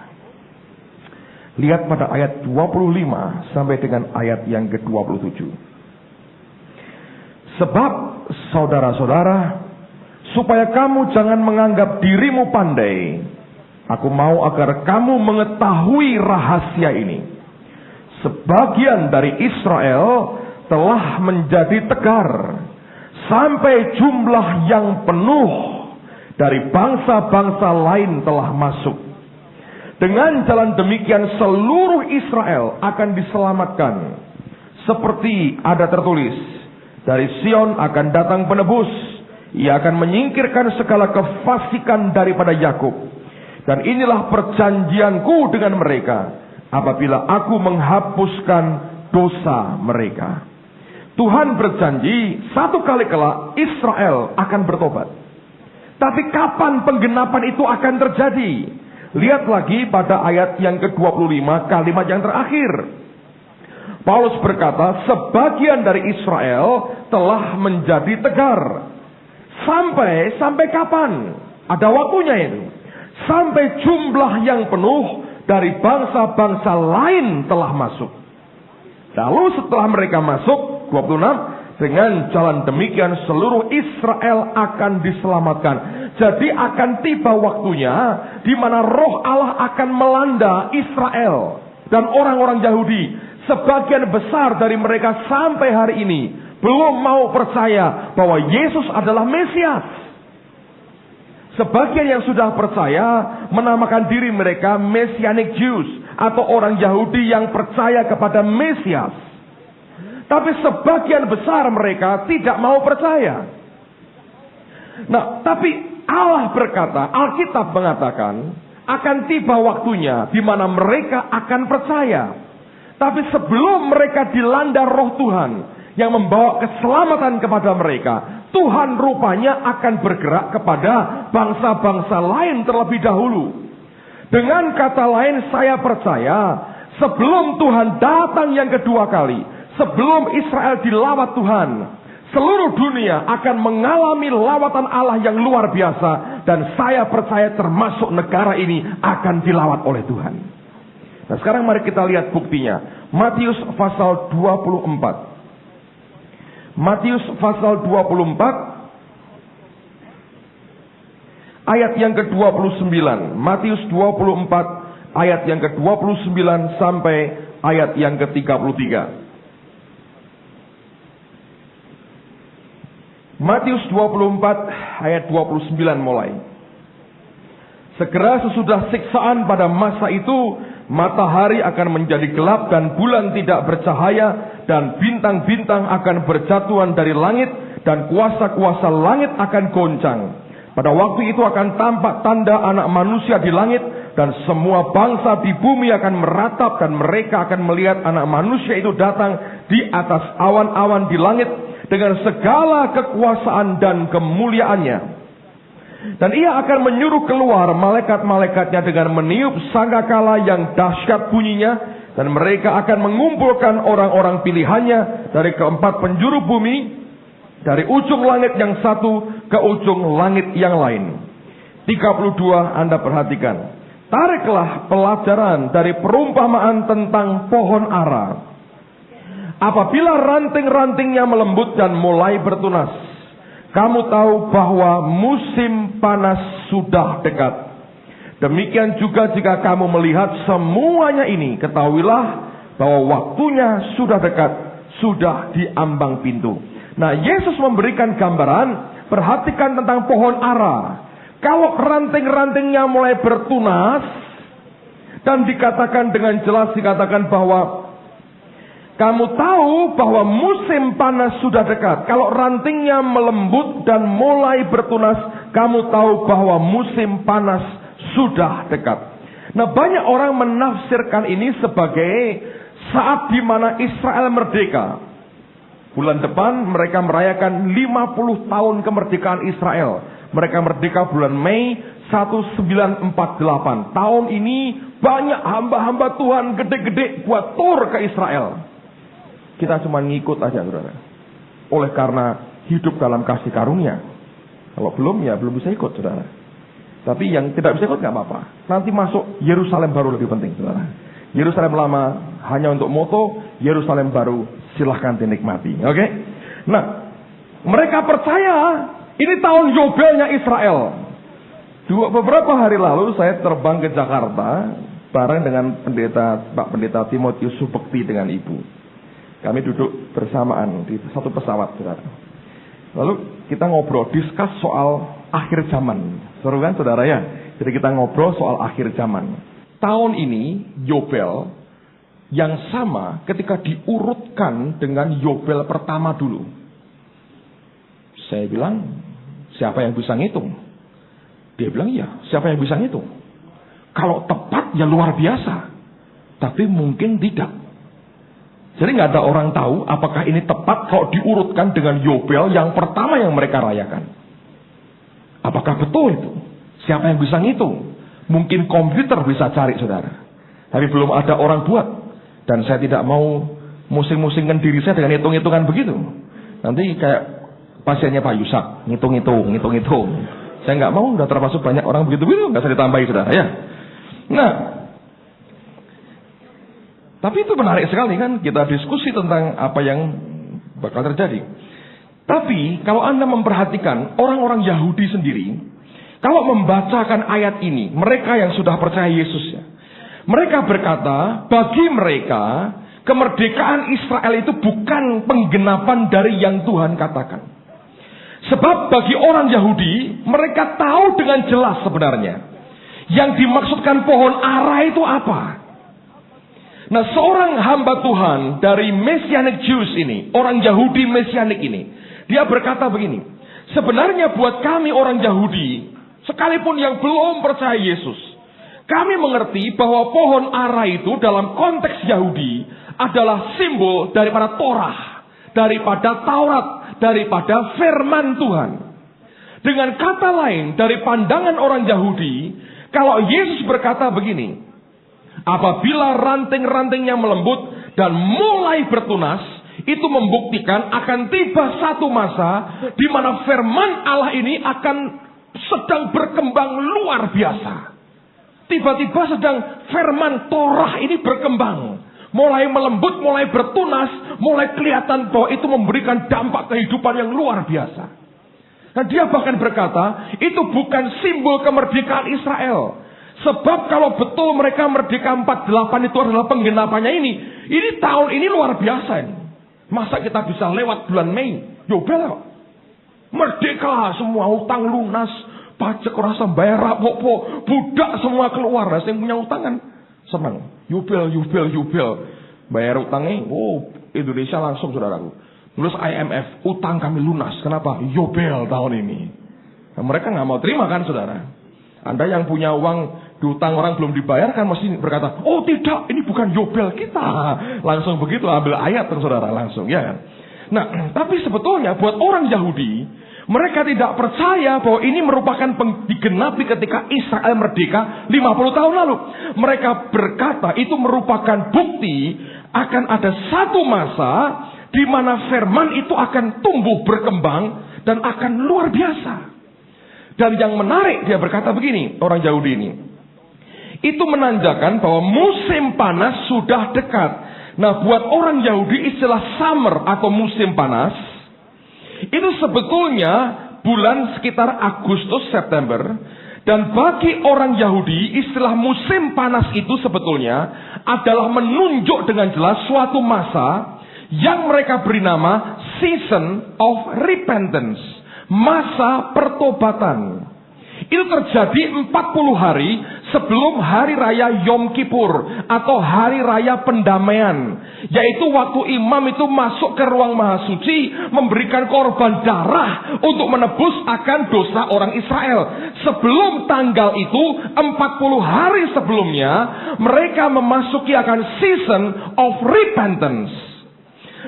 Lihat pada ayat 25 sampai dengan ayat yang ke-27. Sebab saudara-saudara, supaya kamu jangan menganggap dirimu pandai, aku mau agar kamu mengetahui rahasia ini. Sebagian dari Israel telah menjadi tegar, sampai jumlah yang penuh dari bangsa-bangsa lain telah masuk. Dengan jalan demikian seluruh Israel akan diselamatkan. Seperti ada tertulis, dari Sion akan datang penebus. Ia akan menyingkirkan segala kefasikan daripada Yakub. Dan inilah perjanjianku dengan mereka, apabila aku menghapuskan dosa mereka. Tuhan berjanji satu kali kelak Israel akan bertobat. Tapi kapan penggenapan itu akan terjadi? Lihat lagi pada ayat yang ke-25, kalimat yang terakhir. Paulus berkata, sebagian dari Israel telah menjadi tegar. Sampai kapan? Ada waktunya itu. Sampai jumlah yang penuh dari bangsa-bangsa lain telah masuk. Lalu setelah mereka masuk, 26, dengan jalan demikian seluruh Israel akan diselamatkan. Jadi akan tiba waktunya di mana roh Allah akan melanda Israel dan orang-orang Yahudi. Sebagian besar dari mereka sampai hari ini belum mau percaya bahwa Yesus adalah Mesias. Sebagian yang sudah percaya menamakan diri mereka Messianic Jews, atau orang Yahudi yang percaya kepada Mesias. Tapi sebagian besar mereka tidak mau percaya. Nah, tapi Allah berkata, Alkitab mengatakan, akan tiba waktunya di mana mereka akan percaya. Tapi sebelum mereka dilanda roh Tuhan yang membawa keselamatan kepada mereka, Tuhan rupanya akan bergerak kepada bangsa-bangsa lain terlebih dahulu. Dengan kata lain, saya percaya sebelum Tuhan datang yang kedua kali, sebelum Israel dilawat Tuhan, seluruh dunia akan mengalami lawatan Allah yang luar biasa. Dan saya percaya termasuk negara ini akan dilawat oleh Tuhan. Nah, sekarang mari kita lihat buktinya. Matius pasal 24. Matius pasal 24 ayat yang ke-29. Matius 24 ayat yang ke-29 sampai ayat yang ke-33. Matius 24 ayat 29 mulai. Segera sesudah siksaan pada masa itu, matahari akan menjadi gelap dan bulan tidak bercahaya, dan bintang-bintang akan berjatuhan dari langit, dan kuasa-kuasa langit akan goncang. Pada waktu itu akan tampak tanda Anak Manusia di langit, dan semua bangsa di bumi akan meratap, dan mereka akan melihat Anak Manusia itu datang di atas awan-awan di langit dengan segala kekuasaan dan kemuliaannya. Dan ia akan menyuruh keluar malaikat-malaikatnya dengan meniup sangkakala yang dahsyat bunyinya, dan mereka akan mengumpulkan orang-orang pilihannya dari keempat penjuru bumi, dari ujung langit yang satu ke ujung langit yang lain. 32 Anda perhatikan. Tariklah pelajaran dari perumpamaan tentang pohon ara. Apabila ranting-rantingnya melembut dan mulai bertunas, kamu tahu bahwa musim panas sudah dekat. Demikian juga jika kamu melihat semuanya ini, ketahuilah bahwa waktunya sudah dekat, sudah di ambang pintu. Nah, Yesus memberikan gambaran, perhatikan tentang pohon ara. Kalau ranting-rantingnya mulai bertunas, dan dikatakan dengan jelas, dikatakan bahwa kamu tahu bahwa musim panas sudah dekat. Kalau rantingnya melembut dan mulai bertunas, kamu tahu bahwa musim panas sudah dekat. Nah, banyak orang menafsirkan ini sebagai saat di mana Israel merdeka. Bulan depan mereka merayakan 50 tahun kemerdekaan Israel. Mereka merdeka bulan Mei 1948. Tahun ini banyak hamba-hamba Tuhan gede-gede buat tur ke Israel. Kita cuma ngikut aja, saudara. Oleh karena hidup dalam kasih karunia. Kalau belum, ya belum bisa ikut, saudara. Tapi yang tidak bisa ikut nggak apa-apa. Nanti masuk Yerusalem baru lebih penting, saudara. Yerusalem lama hanya untuk moto, Yerusalem baru silahkan dinikmati. Oke? Nah, mereka percaya ini tahun Yobelnya Israel. Beberapa hari lalu saya terbang ke Jakarta bareng dengan Pak Pendeta Timotius Subekti dengan Ibu. Kami duduk bersamaan di satu pesawat, saudara. Lalu kita ngobrol, diskus soal akhir zaman. Seru kan, saudara ya? Jadi kita ngobrol soal akhir zaman. Tahun ini Yobel yang sama ketika diurutkan dengan Yobel pertama dulu. Saya bilang, siapa yang bisa ngitung? Dia bilang, iya, siapa yang bisa ngitung? Kalau tepat ya luar biasa, tapi mungkin tidak. Jadi nggak ada orang tahu apakah ini tepat kalau diurutkan dengan Yobel yang pertama yang mereka rayakan. Apakah betul itu? Siapa yang bisa ngitung? Mungkin komputer bisa cari, saudara. Tapi belum ada orang buat. Dan saya tidak mau musing-musingkan diri saya dengan hitung-hitungan begitu. Nanti kayak pasiennya Pak Yusak, ngitung-hitung. Saya nggak mau, udah termasuk banyak orang begitu-begitu, nggak usah ditambahi, saudara ya. Nah, tapi itu menarik sekali kan, kita diskusi tentang apa yang bakal terjadi. Tapi kalau Anda memperhatikan orang-orang Yahudi sendiri, kalau membacakan ayat ini, mereka yang sudah percaya Yesus ya, mereka berkata, bagi mereka kemerdekaan Israel itu bukan penggenapan dari yang Tuhan katakan. Sebab bagi orang Yahudi, mereka tahu dengan jelas sebenarnya yang dimaksudkan pohon ara itu apa. Nah, seorang hamba Tuhan dari Messianic Jews ini, orang Yahudi Messianik ini, dia berkata begini, sebenarnya buat kami orang Yahudi, sekalipun yang belum percaya Yesus, kami mengerti bahwa pohon ara itu dalam konteks Yahudi adalah simbol daripada Torah, daripada Taurat, daripada firman Tuhan. Dengan kata lain, dari pandangan orang Yahudi, kalau Yesus berkata begini, apabila ranting-rantingnya melembut dan mulai bertunas, itu membuktikan akan tiba satu masa di mana firman Allah ini akan sedang berkembang luar biasa. Tiba-tiba sedang firman Torah ini berkembang, mulai melembut, mulai bertunas, mulai kelihatan bahwa itu memberikan dampak kehidupan yang luar biasa. Dan dia bahkan berkata, itu bukan simbol kemerdekaan Israel. Sebab kalau betul mereka merdeka 48 itu adalah penggenapannya ini tahun ini luar biasa ini. Masa kita bisa lewat bulan Mei, Yobel, merdeka semua, utang lunas, pajak rasa bayar rapopo, budak semua keluar. Nah, yang punya utang kan senang. Yobel. Bayar utangnya, Indonesia langsung, saudaraku. Nulis IMF, utang kami lunas. Kenapa? Yobel tahun ini. Nah, mereka nggak mau terima kan, saudara? Anda yang punya uang diutang orang belum dibayar kan mesti berkata, oh tidak, ini bukan Yobel kita. Langsung begitu ambil ayat, saudara, langsung ya kan. Nah, tapi sebetulnya buat orang Yahudi, mereka tidak percaya bahwa ini merupakan digenapi ketika Israel merdeka 50 tahun lalu. Mereka berkata itu merupakan bukti akan ada satu masa di mana firman itu akan tumbuh berkembang dan akan luar biasa. Dan yang menarik, dia berkata begini, orang Yahudi ini, itu menandakan bahwa musim panas sudah dekat. Nah, buat orang Yahudi istilah summer atau musim panas itu sebetulnya bulan sekitar Agustus September. Dan bagi orang Yahudi istilah musim panas itu sebetulnya adalah menunjuk dengan jelas suatu masa yang mereka beri nama season of repentance, masa pertobatan. Itu terjadi 40 hari sebelum hari raya Yom Kippur atau hari raya pendamaian, yaitu waktu imam itu masuk ke ruang maha suci memberikan korban darah untuk menebus akan dosa orang Israel. Sebelum tanggal itu 40 hari sebelumnya mereka memasuki akan season of repentance.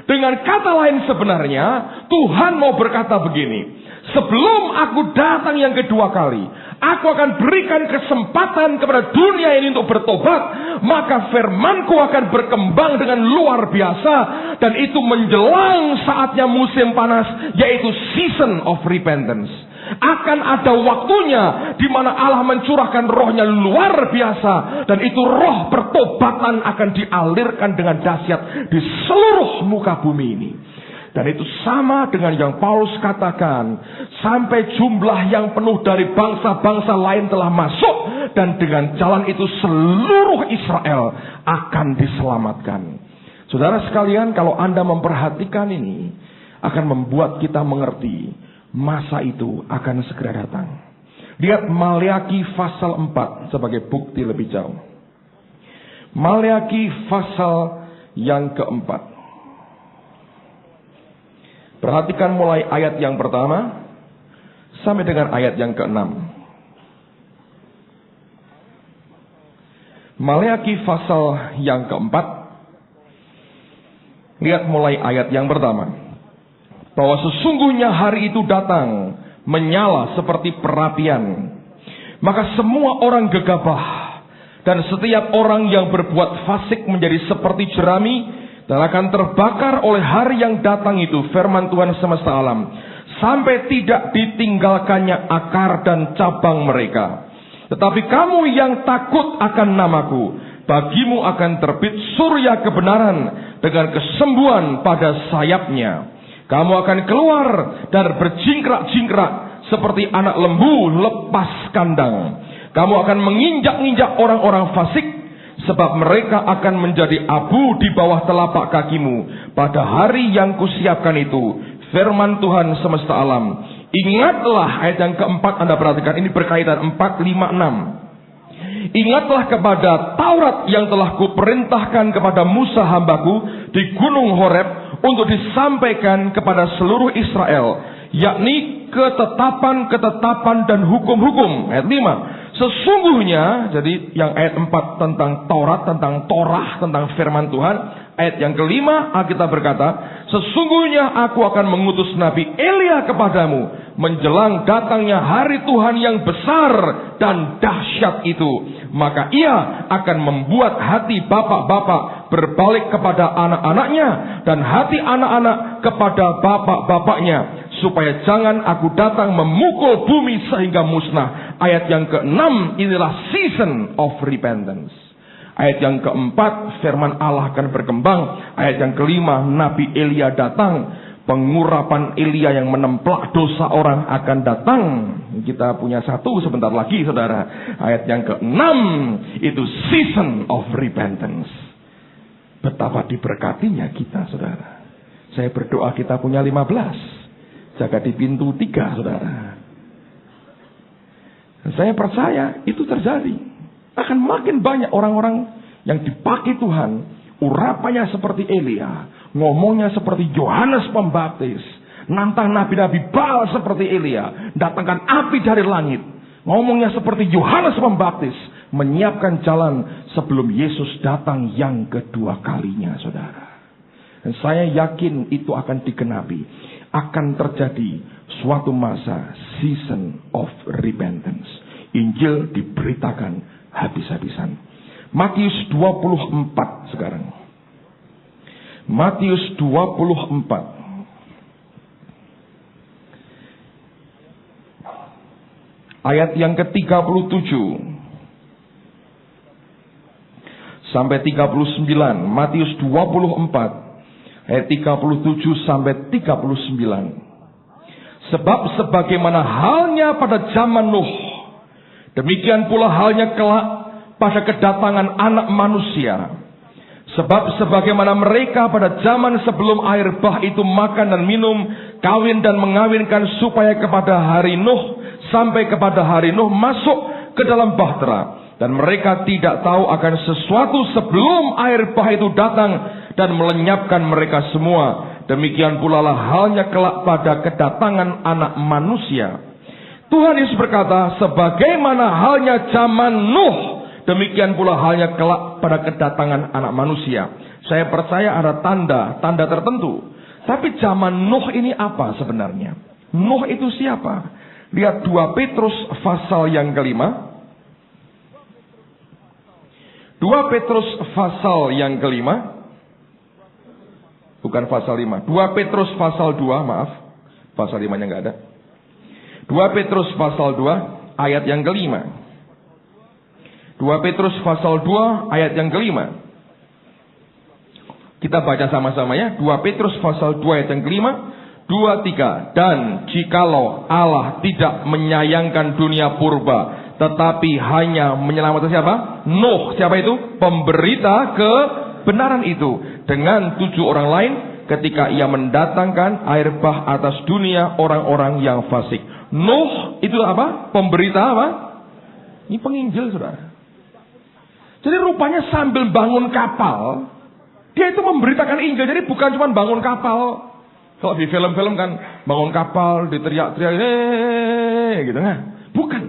Dengan kata lain sebenarnya Tuhan mau berkata begini, sebelum aku datang yang kedua kali, aku akan berikan kesempatan kepada dunia ini untuk bertobat. Maka firmanku akan berkembang dengan luar biasa. Dan itu menjelang saatnya musim panas, yaitu season of repentance. Akan ada waktunya di mana Allah mencurahkan rohnya luar biasa. Dan itu roh pertobatan akan dialirkan dengan dahsyat di seluruh muka bumi ini. Dan itu sama dengan yang Paulus katakan, sampai jumlah yang penuh dari bangsa-bangsa lain telah masuk, dan dengan jalan itu seluruh Israel akan diselamatkan. Saudara sekalian, kalau Anda memperhatikan ini, akan membuat kita mengerti masa itu akan segera datang. Lihat Maleakhi pasal 4 sebagai bukti lebih jauh. Maleakhi pasal yang keempat. Perhatikan mulai ayat yang pertama sampai dengan ayat yang keenam. Maleakhi pasal yang keempat. Lihat mulai ayat yang pertama. Bahwa sesungguhnya hari itu datang menyala seperti perapian. Maka semua orang gegabah dan setiap orang yang berbuat fasik menjadi seperti jerami dan akan terbakar oleh hari yang datang itu, firman Tuhan semesta alam, sampai tidak ditinggalkannya akar dan cabang mereka. Tetapi kamu yang takut akan namaku, bagimu akan terbit surya kebenaran dengan kesembuhan pada sayapnya. Kamu akan keluar dan berjingkrak-jingkrak seperti anak lembu lepas kandang. Kamu akan menginjak-injak orang-orang fasik, sebab mereka akan menjadi abu di bawah telapak kakimu pada hari yang kusiapkan itu, firman Tuhan semesta alam. Ingatlah, ayat yang keempat Anda perhatikan, ini berkaitan 4, 5, 6. Ingatlah kepada Taurat yang telah kuperintahkan kepada Musa hambaku di gunung Horeb untuk disampaikan kepada seluruh Israel, yakni ketetapan-ketetapan dan hukum-hukum. Ayat 5. Sesungguhnya, jadi yang ayat 4 tentang Taurat, tentang Torah, tentang firman Tuhan. Ayat yang kelima, Alkitab berkata, sesungguhnya aku akan mengutus Nabi Elia kepadamu menjelang datangnya hari Tuhan yang besar dan dahsyat itu. Maka ia akan membuat hati bapak-bapak berbalik kepada anak-anaknya dan hati anak-anak kepada bapak-bapaknya, supaya jangan aku datang memukul bumi sehingga musnah. Ayat yang ke-6, inilah season of repentance. Ayat yang keempat, firman Allah akan berkembang. Ayat yang kelima, Nabi Elia datang. Pengurapan Elia yang menemplak dosa orang akan datang. Kita punya satu sebentar lagi, saudara. Ayat yang ke-6, itu season of repentance. Betapa diberkatinya kita, saudara. Saya berdoa kita punya 15. Jaga di pintu 3, saudara. Saya percaya itu terjadi. Akan makin banyak orang-orang yang dipakai Tuhan. Urapannya seperti Elia, ngomongnya seperti Yohanes Pembaptis, nantang nabi-nabi Baal seperti Elia, datangkan api dari langit. Ngomongnya seperti Yohanes Pembaptis, menyiapkan jalan sebelum Yesus datang yang kedua kalinya, saudara. Dan saya yakin itu akan digenapi. Akan terjadi suatu masa season of repentance. Injil diberitakan habis-habisan. Matius 24 sekarang. Matius 24. Ayat yang ke-37. sampai 39, Matius 24 ayat 37 sampai 39. Sebab sebagaimana halnya pada zaman Nuh, demikian pula halnya kelak pada kedatangan Anak Manusia. Sebab sebagaimana mereka pada zaman sebelum air bah itu makan dan minum, kawin dan mengawinkan, supaya kepada hari Nuh, sampai kepada hari Nuh masuk ke dalam bahtera. Dan mereka tidak tahu akan sesuatu sebelum air bah itu datang dan melenyapkan mereka semua. Demikian pula lah halnya kelak pada kedatangan Anak Manusia. Tuhan Yesus berkata, sebagaimana halnya zaman Nuh, demikian pula halnya kelak pada kedatangan Anak Manusia. Saya percaya ada tanda tertentu. Tapi zaman Nuh ini apa sebenarnya? Nuh itu siapa? Lihat 2 Petrus pasal yang kelima. 2 Petrus pasal yang kelima. Bukan pasal 5. 2 Petrus pasal 2, maaf. Pasal 5-nya nggak ada. 2 Petrus pasal 2 ayat yang kelima. 2 Petrus pasal 2 ayat yang kelima. Kita baca sama-sama ya. 2 Petrus pasal 2 ayat yang kelima. 2, 3. Dan jikalau Allah tidak menyayangkan dunia purba, tetapi hanya menyelamatkan siapa? Nuh. Siapa itu? Pemberita kebenaran itu. Dengan 7 orang lain, ketika ia mendatangkan air bah atas dunia orang-orang yang fasik. Nuh itu apa? Pemberita apa? Ini penginjil, saudara. Jadi rupanya sambil bangun kapal, dia itu memberitakan Injil. Jadi bukan cuma bangun kapal. Kalau di film-film kan bangun kapal, diteriak-teriak, gitu kan? Bukan.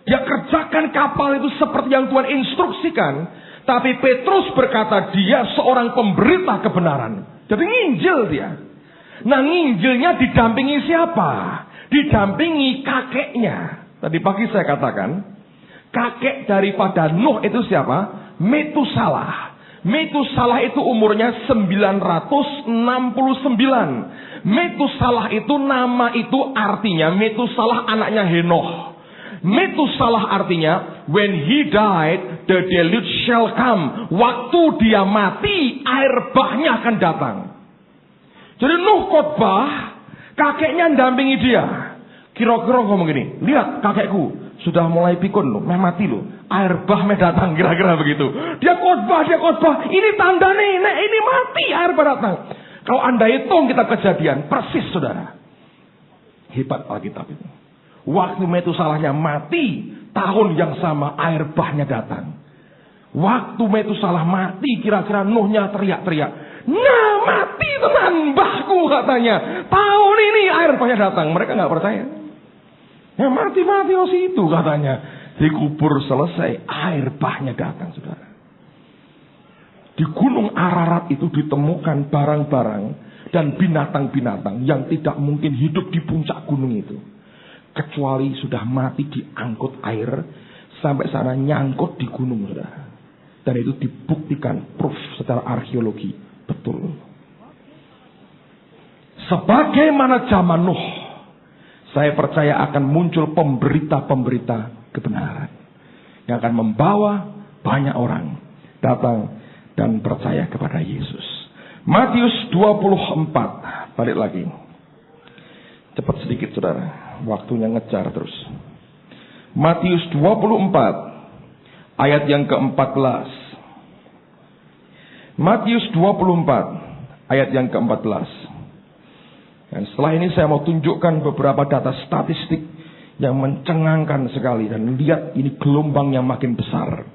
Dia kerjakan kapal itu seperti yang Tuhan instruksikan. Tapi Petrus berkata dia seorang pemberita kebenaran. Jadi nginjil dia. Nah, nginjilnya didampingi siapa? Didampingi kakeknya. Tadi pagi saya katakan, kakek daripada Nuh itu siapa? Metusalah. Metusalah itu umurnya 969. Metusalah itu nama itu artinya, Metusalah anaknya Henoh. Metusalah artinya, when he died, the deluge shall come. Waktu dia mati, air bahnya akan datang. Jadi Nuh khotbah, kakeknya dampingi dia. Kira-kira ngomong gini, lihat kakekku sudah mulai pikun loh, mati loh, air bah datang, kira-kira begitu. Dia khotbah, ini tanda nih, ini mati, air bah datang. Kalau Anda hitung kitab Kejadian, persis saudara. Hebat Alkitab itu. Waktu Metusalahnya mati, tahun yang sama air bahnya datang. Waktu Metusalah mati, kira-kira Nuhnya teriak-teriak, nah mati teman mbahku katanya. Tahun ini air bahnya datang. Mereka nggak percaya. Ya mati-mati oh situ katanya. Dikubur selesai, air bahnya datang, saudara. Di Gunung Ararat itu ditemukan barang-barang dan binatang-binatang yang tidak mungkin hidup di puncak gunung itu. Kecuali sudah mati diangkut air sampai sana nyangkut di gunung, saudara. Dan itu dibuktikan proof secara arkeologi betul. Sebagaimana zaman Nuh, saya percaya akan muncul pemberita-pemberita kebenaran yang akan membawa banyak orang datang dan percaya kepada Yesus. Matius 24, balik lagi. Cepat sedikit saudara. Waktunya ngejar terus. Matius 24 ayat yang ke-14. Matius 24 ayat yang ke-14. Dan setelah ini saya mau tunjukkan beberapa data statistik yang mencengangkan sekali. Dan lihat ini gelombang yang makin besar.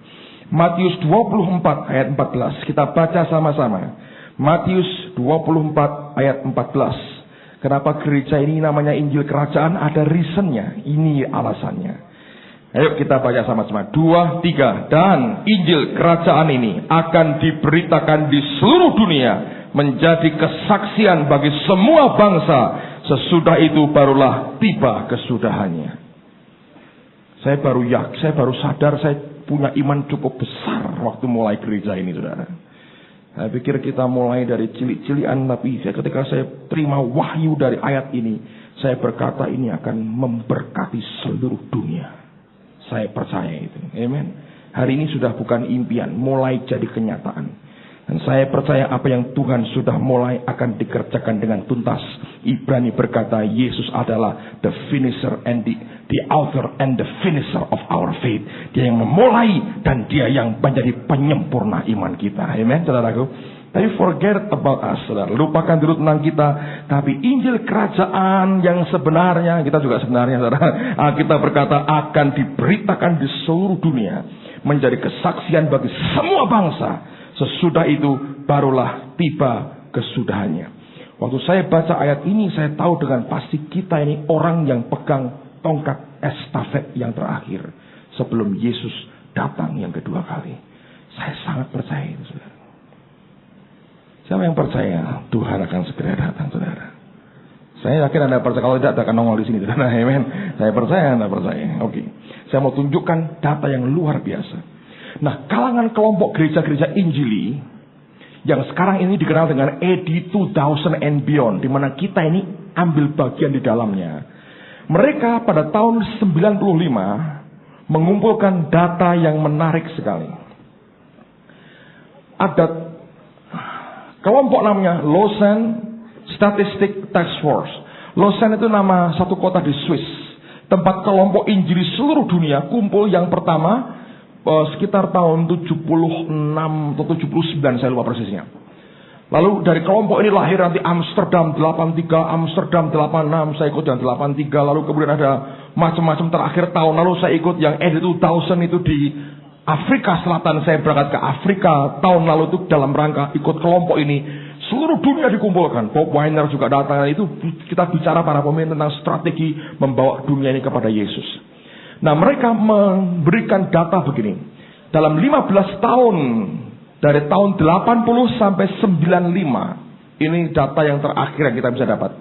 Matius 24 ayat 14. Kita baca sama-sama. Matius 24 ayat 14. Kenapa gereja ini namanya Injil Kerajaan? Ada reasonnya. Ini alasannya. Ayo kita baca sama-sama. 2, 3. Dan Injil Kerajaan ini akan diberitakan di seluruh dunia, menjadi kesaksian bagi semua bangsa. Sesudah itu barulah tiba kesudahannya. Saya baru sadar saya punya iman cukup besar waktu mulai gereja ini, saudara. Saya pikir kita mulai dari cilik-cilikan, tapi ketika saya terima wahyu dari ayat ini, saya berkata ini akan memberkati seluruh dunia. Saya percaya itu. Amen. Hari ini sudah bukan impian, mulai jadi kenyataan. Dan saya percaya apa yang Tuhan sudah mulai akan dikerjakan dengan tuntas. Ibrani berkata Yesus adalah the finisher and the author and the finisher of our faith. Dia yang memulai dan dia yang menjadi penyempurna iman kita. Amen, saudaraku. Tapi forget about us, saudara. Lupakan dulu tentang kita. Tapi Injil kerajaan yang sebenarnya, kita juga sebenarnya, saudara, kita berkata akan diberitakan di seluruh dunia, menjadi kesaksian bagi semua bangsa. Sesudah itu barulah tiba kesudahannya. Waktu saya baca ayat ini, saya tahu dengan pasti kita ini orang yang pegang tongkat estafet yang terakhir sebelum Yesus datang yang kedua kali. Saya sangat percaya itu, saudara. Siapa yang percaya Tuhan akan segera datang, saudara? Saya yakin Anda percaya. Kalau tidak, akan nongol di sini, saudara. Amen. Saya percaya, Anda percaya. Oke. Saya mau tunjukkan data yang luar biasa. Nah, kalangan kelompok gereja-gereja Injili yang sekarang ini dikenal dengan AD 2000 and beyond, di mana kita ini ambil bagian di dalamnya. Mereka pada tahun 95 mengumpulkan data yang menarik sekali. Ada kelompok namanya Lausanne Statistic Task Force. Lausanne itu nama satu kota di Swiss, tempat kelompok Injili seluruh dunia kumpul yang pertama sekitar tahun 76 atau 79, saya lupa persisnya. Lalu dari kelompok ini lahir nanti Amsterdam 83, Amsterdam 86, saya ikut yang 83. Lalu kemudian ada macam-macam terakhir tahun lalu saya ikut yang AD 2000 itu di Afrika Selatan. Saya berangkat ke Afrika tahun lalu itu dalam rangka ikut kelompok ini. Seluruh dunia dikumpulkan. Bob Weiner juga datang. Itu kita bicara para pemimpin tentang strategi membawa dunia ini kepada Yesus. Nah, mereka memberikan data begini. Dalam 15 tahun, dari tahun 80 sampai 95, ini data yang terakhir yang kita bisa dapat.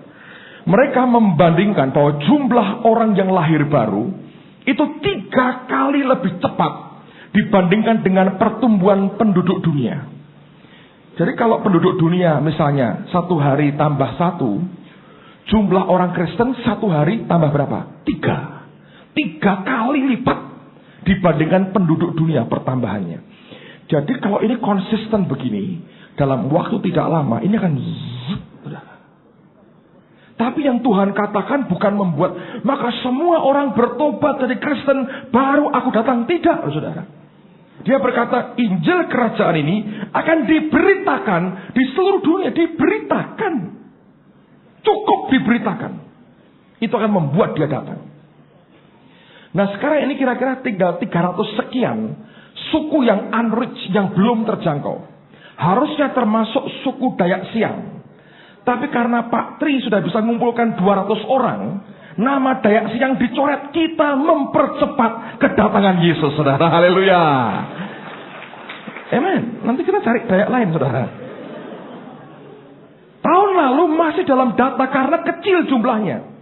Mereka membandingkan bahwa jumlah orang yang lahir baru itu 3 kali lebih cepat dibandingkan dengan pertumbuhan penduduk dunia. Jadi kalau penduduk dunia misalnya 1 hari tambah 1, jumlah orang Kristen 1 hari tambah berapa? 3 kali lipat dibandingkan penduduk dunia pertambahannya. Jadi kalau ini konsisten begini, dalam waktu tidak lama ini akan tapi yang Tuhan katakan bukan membuat maka semua orang bertobat jadi Kristen baru aku datang. Tidak, saudara. Dia berkata Injil kerajaan ini akan diberitakan di seluruh dunia. Diberitakan. Cukup diberitakan. Itu akan membuat dia datang. Nah sekarang ini kira-kira tinggal 300 sekian suku yang unreached, yang belum terjangkau. Harusnya termasuk suku Dayak Siang. Tapi karena Pak Tri sudah bisa mengumpulkan 200 orang, nama Dayak Siang dicoret. Kita mempercepat kedatangan Yesus, saudara. Haleluya. Amen. Nanti kita cari Dayak lain, saudara. Tahun lalu masih dalam data karena kecil jumlahnya.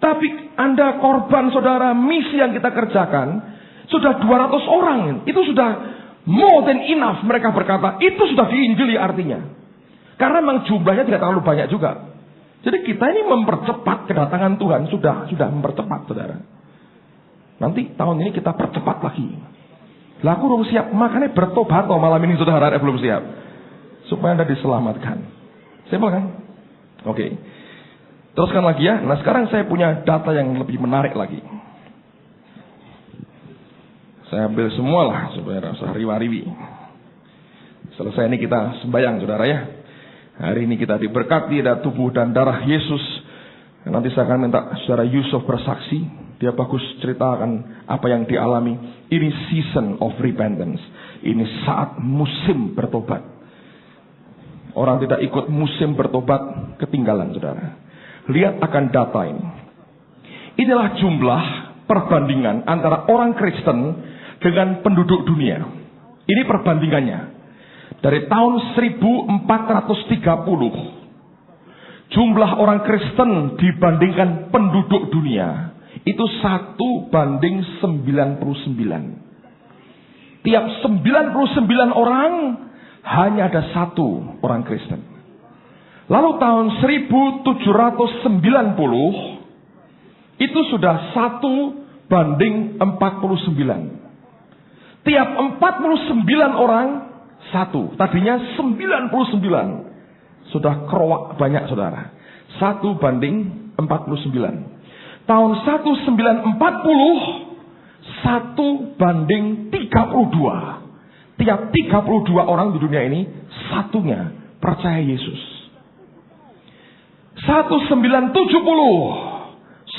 Tapi Anda korban, saudara, misi yang kita kerjakan sudah 200 orang. Itu sudah more than enough. Mereka berkata itu sudah diinjili artinya. Karena memang jumlahnya tidak terlalu banyak juga. Jadi kita ini mempercepat kedatangan Tuhan. Sudah mempercepat, saudara. Nanti tahun ini kita percepat lagi. Lah aku belum siap. Makanya bertobat malam ini, saudara, belum siap. Supaya Anda diselamatkan. Simpel kan? Oke. Teruskan lagi ya. Nah sekarang saya punya data yang lebih menarik lagi. Saya ambil semua lah supaya rasa riwa-riwi. Selesai ini kita sembahyang, saudara ya. Hari ini kita diberkati ada tubuh dan darah Yesus. Nanti saya akan minta saudara Yusuf bersaksi. Dia bagus ceritakan apa yang dialami. Ini season of repentance. Ini saat musim bertobat. Orang tidak ikut musim bertobat ketinggalan, saudara. Lihat akan data ini. Inilah jumlah perbandingan antara orang Kristen dengan penduduk dunia. Ini perbandingannya. Dari tahun 1430, jumlah orang Kristen dibandingkan penduduk dunia itu 1:99. Tiap 99 orang hanya ada 1 orang Kristen. Lalu tahun 1790 itu sudah 1:49. Tiap 49 orang, satu. Tadinya 99. Sudah kerowak banyak saudara. 1:49. Tahun 1940, 1:32. Tiap 32 orang di dunia ini, satunya percaya Yesus. 1970,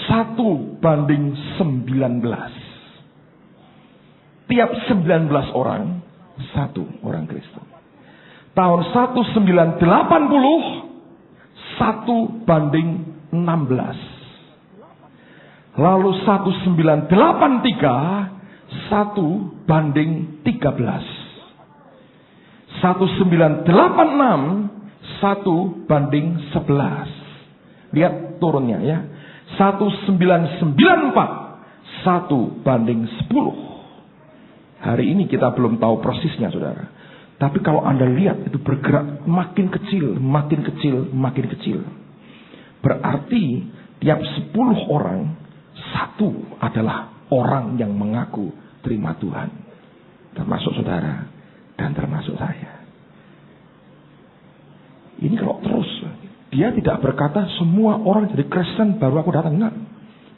1:19. Tiap 19 orang, satu orang Kristen. Tahun 1980, 1:16. Lalu 1983, 1:13. 1986, 1:11. Lihat turunnya ya. 1994, 1:10. Hari ini kita belum tahu persisnya saudara. Tapi kalau Anda lihat itu bergerak makin kecil, makin kecil, makin kecil. Berarti tiap 10 orang, satu adalah orang yang mengaku terima Tuhan. Termasuk saudara dan termasuk saya. Ini kalau terus, dia tidak berkata semua orang jadi Kristen baru aku datang. Enggak.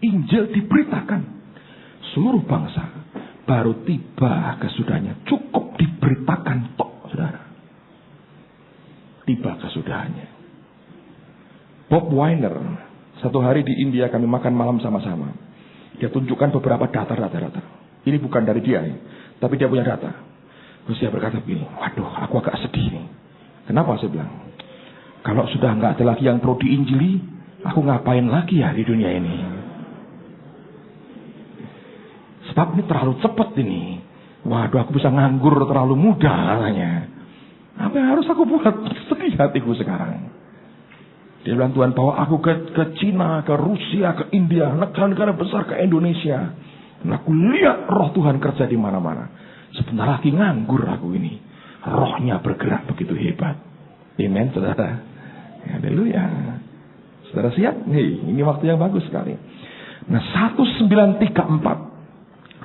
Injil diberitakan. Seluruh bangsa baru tiba kesudahnya. Cukup diberitakan tok, saudara. Tiba kesudahannya. Bob Weiner, satu hari di India kami makan malam sama-sama. Dia tunjukkan beberapa data. Ini bukan dari dia, tapi dia punya data. Terus dia berkata begini, waduh aku agak sedih nih. Kenapa saya bilang? Kalau sudah nggak ada lagi yang perlu diinjili, aku ngapain lagi ya di dunia ini? Sebab ini terlalu cepat ini. Waduh aku bisa nganggur terlalu muda katanya. Apa yang harus aku buat? Sedih hatiku sekarang. Dia bilang Tuhan bawa aku ke Cina, ke Rusia, ke India, negara-negara besar, ke Indonesia. Dan aku lihat roh Tuhan kerja di mana-mana. Sebentar lagi nganggur aku ini. Rohnya bergerak begitu hebat. Amen saudara. Haleluya. Saudara siap? Hei, ini waktu yang bagus sekali. Nah 1934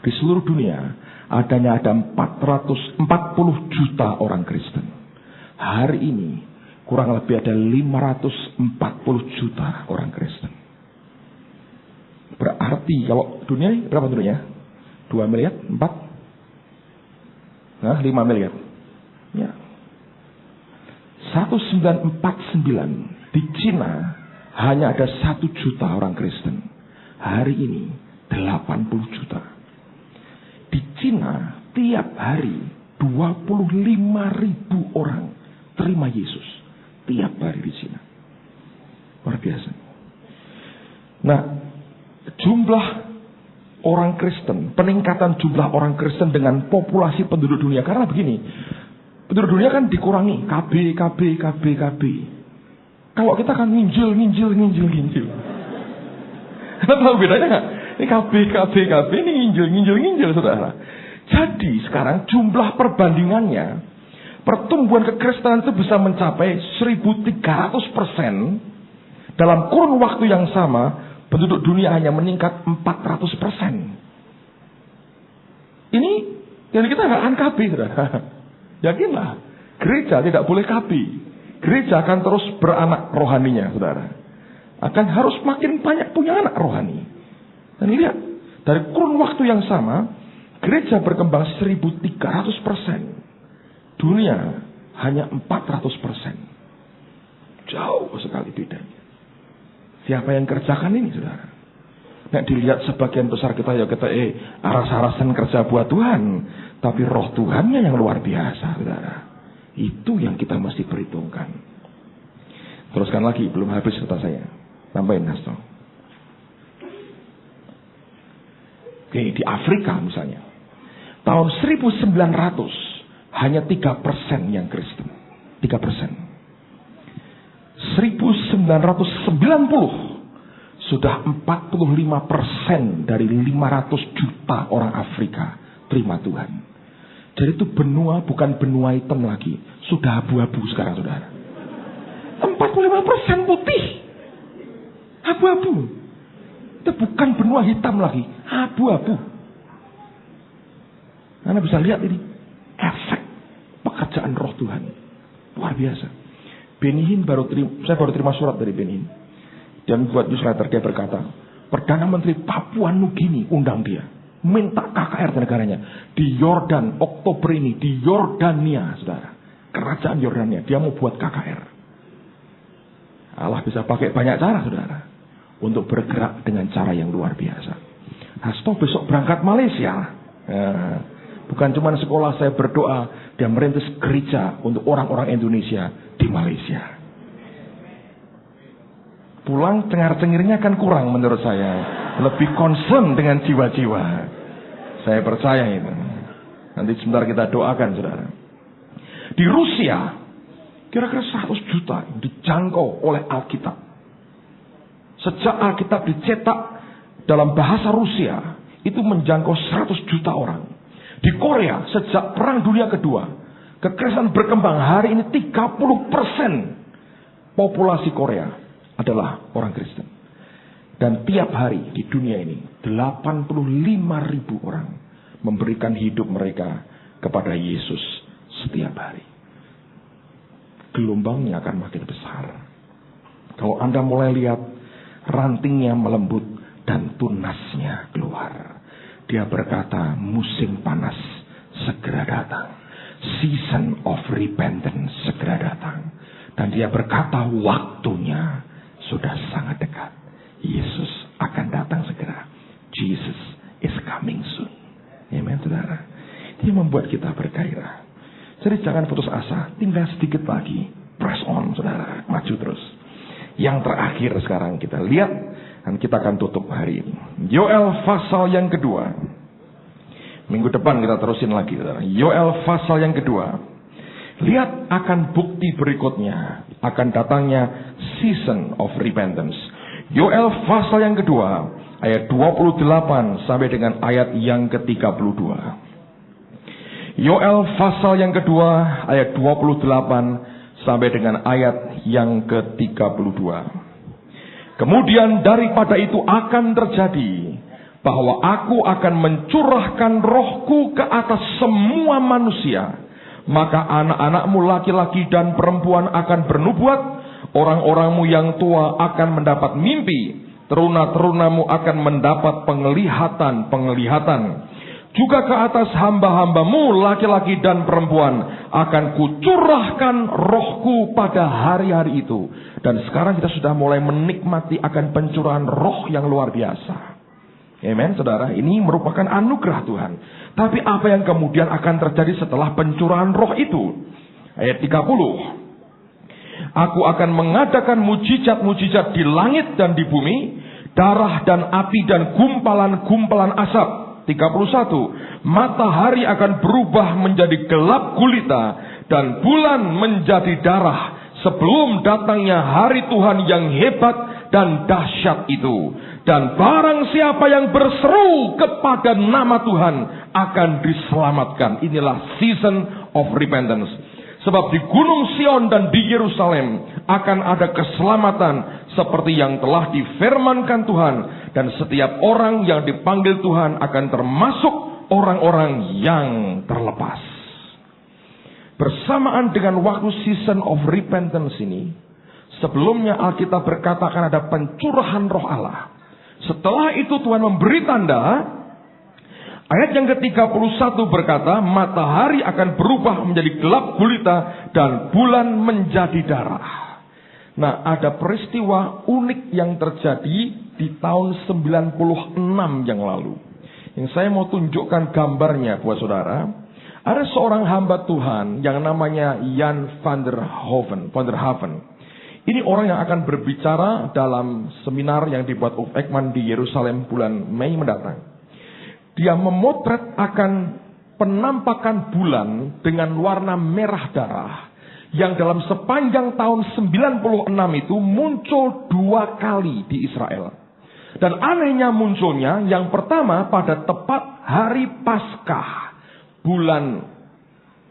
di seluruh dunia adanya ada 440 juta orang Kristen. Hari ini kurang lebih ada 540 juta orang Kristen. Berarti kalau dunia ini berapa dunia? 2 miliar? 4? Nah 5 miliar. Ya. 1949 di Cina hanya ada 1 juta orang Kristen. Hari ini 80 juta. Di Cina tiap hari 25.000 orang terima Yesus. Tiap hari di Cina. Luar biasa. Nah, jumlah orang Kristen, peningkatan jumlah orang Kristen dengan populasi penduduk dunia. Karena begini, penduduk dunia kan dikurangi. KB. Kalau kita kan nginjil. Tahu bedanya nggak? Ini KB, ini nginjil, saudara. Jadi sekarang jumlah perbandingannya, pertumbuhan kekristenan itu bisa mencapai 1.300%. Dalam kurun waktu yang sama, penduduk dunia hanya meningkat 400%. Ini jadi kita nggak akan KB, saudara. Yakinlah, gereja tidak boleh KB. Gereja akan terus beranak rohaninya, saudara. Akan harus makin banyak punya anak rohani. Dan lihat, dari kurun waktu yang sama, gereja berkembang 1.300%. Dunia hanya 400%. Jauh sekali bedanya. Siapa yang kerjakan ini, saudara? Nah, dilihat sebagian besar kita aras-arasan kerja buat Tuhan. Tapi roh Tuhannya yang luar biasa, saudara. Itu yang kita mesti perhitungkan. Teruskan lagi, belum habis kata saya. Tambahin, Hasto. Oke, di Afrika misalnya. Tahun 1900 hanya 3% yang Kristen. 3%. 1990 sudah 45% dari 500 juta orang Afrika terima Tuhan. Jadi itu benua bukan benua hitam lagi. Sudah abu-abu sekarang, saudara. 45% putih. Abu-abu. Itu bukan benua hitam lagi. Abu-abu. Anda bisa lihat ini efek pekerjaan Roh Tuhan. Luar biasa. Benny saya baru terima surat dari Benny. Dan buat newsletter dia berkata, Perdana Menteri Papua Nugini undang dia. Minta KKR negaranya. Di Yordan, Oktober ini. Di Yordania, saudara. Kerajaan Yordania. Dia mau buat KKR. Allah bisa pakai banyak cara, saudara. Untuk bergerak dengan cara yang luar biasa. Hasto besok berangkat Malaysia. Bukan cuma sekolah, saya berdoa dan merintis gereja untuk orang-orang Indonesia di Malaysia. Pulang cengar-cengirnya kan kurang menurut saya. Lebih concern dengan jiwa-jiwa. Saya percaya itu. Nanti sebentar kita doakan, saudara. Di Rusia, kira-kira 100 juta dijangkau oleh Alkitab. Sejak Alkitab dicetak dalam bahasa Rusia, itu menjangkau 100 juta orang. Di Korea, sejak Perang Dunia Kedua, kekerasan berkembang. Hari ini 30% populasi Korea adalah orang Kristen. Dan tiap hari di dunia ini 85.000 orang memberikan hidup mereka kepada Yesus setiap hari. Gelombangnya akan makin besar. Kalau Anda mulai lihat rantingnya melembut dan tunasnya keluar. Dia berkata, musim panas segera datang. Season of repentance segera datang. Dan dia berkata, waktunya sudah sangat dekat. Yesus akan datang segera. Jesus is coming soon. Amen, saudara. Dia membuat kita bergairah. Jadi jangan putus asa. Tinggal sedikit lagi. Press on, saudara. Maju terus. Yang terakhir sekarang kita lihat. Dan kita akan tutup hari ini. Yoel pasal yang kedua. Minggu depan kita terusin lagi, saudara. Yoel pasal yang kedua. Lihat akan bukti berikutnya. Akan datangnya season of repentance. Yoel pasal yang kedua. Ayat 28 sampai dengan ayat yang ke-32. Yoel pasal yang kedua. Ayat 28 sampai dengan ayat yang ke-32. Kemudian daripada itu akan terjadi. Bahwa aku akan mencurahkan rohku ke atas semua manusia. Maka anak-anakmu laki-laki dan perempuan akan bernubuat. Orang-orangmu yang tua akan mendapat mimpi. Teruna-terunamu akan mendapat penglihatan-penglihatan. Juga ke atas hamba-hambamu laki-laki dan perempuan akan kucurahkan rohku pada hari-hari itu. Dan sekarang kita sudah mulai menikmati akan pencurahan roh yang luar biasa. Amen, saudara. Ini merupakan anugerah Tuhan. Tapi apa yang kemudian akan terjadi setelah pencurahan roh itu? Ayat 30. Aku akan mengadakan mujizat-mujizat di langit dan di bumi. Darah dan api dan gumpalan-gumpalan asap. 31. Matahari akan berubah menjadi gelap gulita. Dan bulan menjadi darah. Sebelum datangnya hari Tuhan yang hebat dan dahsyat itu. Dan barang siapa yang berseru kepada nama Tuhan akan diselamatkan. Inilah season of repentance. Sebab di Gunung Sion dan di Yerusalem akan ada keselamatan seperti yang telah difirmankan Tuhan. Dan setiap orang yang dipanggil Tuhan akan termasuk orang-orang yang terlepas. Bersamaan dengan waktu season of repentance ini, sebelumnya Alkitab berkata akan ada pencurahan roh Allah. Setelah itu Tuhan memberi tanda. Ayat yang ke-31 berkata, matahari akan berubah menjadi gelap gulita dan bulan menjadi darah. Nah, ada peristiwa unik yang terjadi di tahun 96 yang lalu. Yang saya mau tunjukkan gambarnya buat saudara. Ada seorang hamba Tuhan yang namanya Jan van der Haven. Ini orang yang akan berbicara dalam seminar yang dibuat Ulf Ekman di Yerusalem bulan Mei mendatang. Dia memotret akan penampakan bulan dengan warna merah darah. Yang dalam sepanjang tahun 96 itu muncul 2 kali di Israel. Dan anehnya munculnya yang pertama pada tepat hari Paskah. Bulan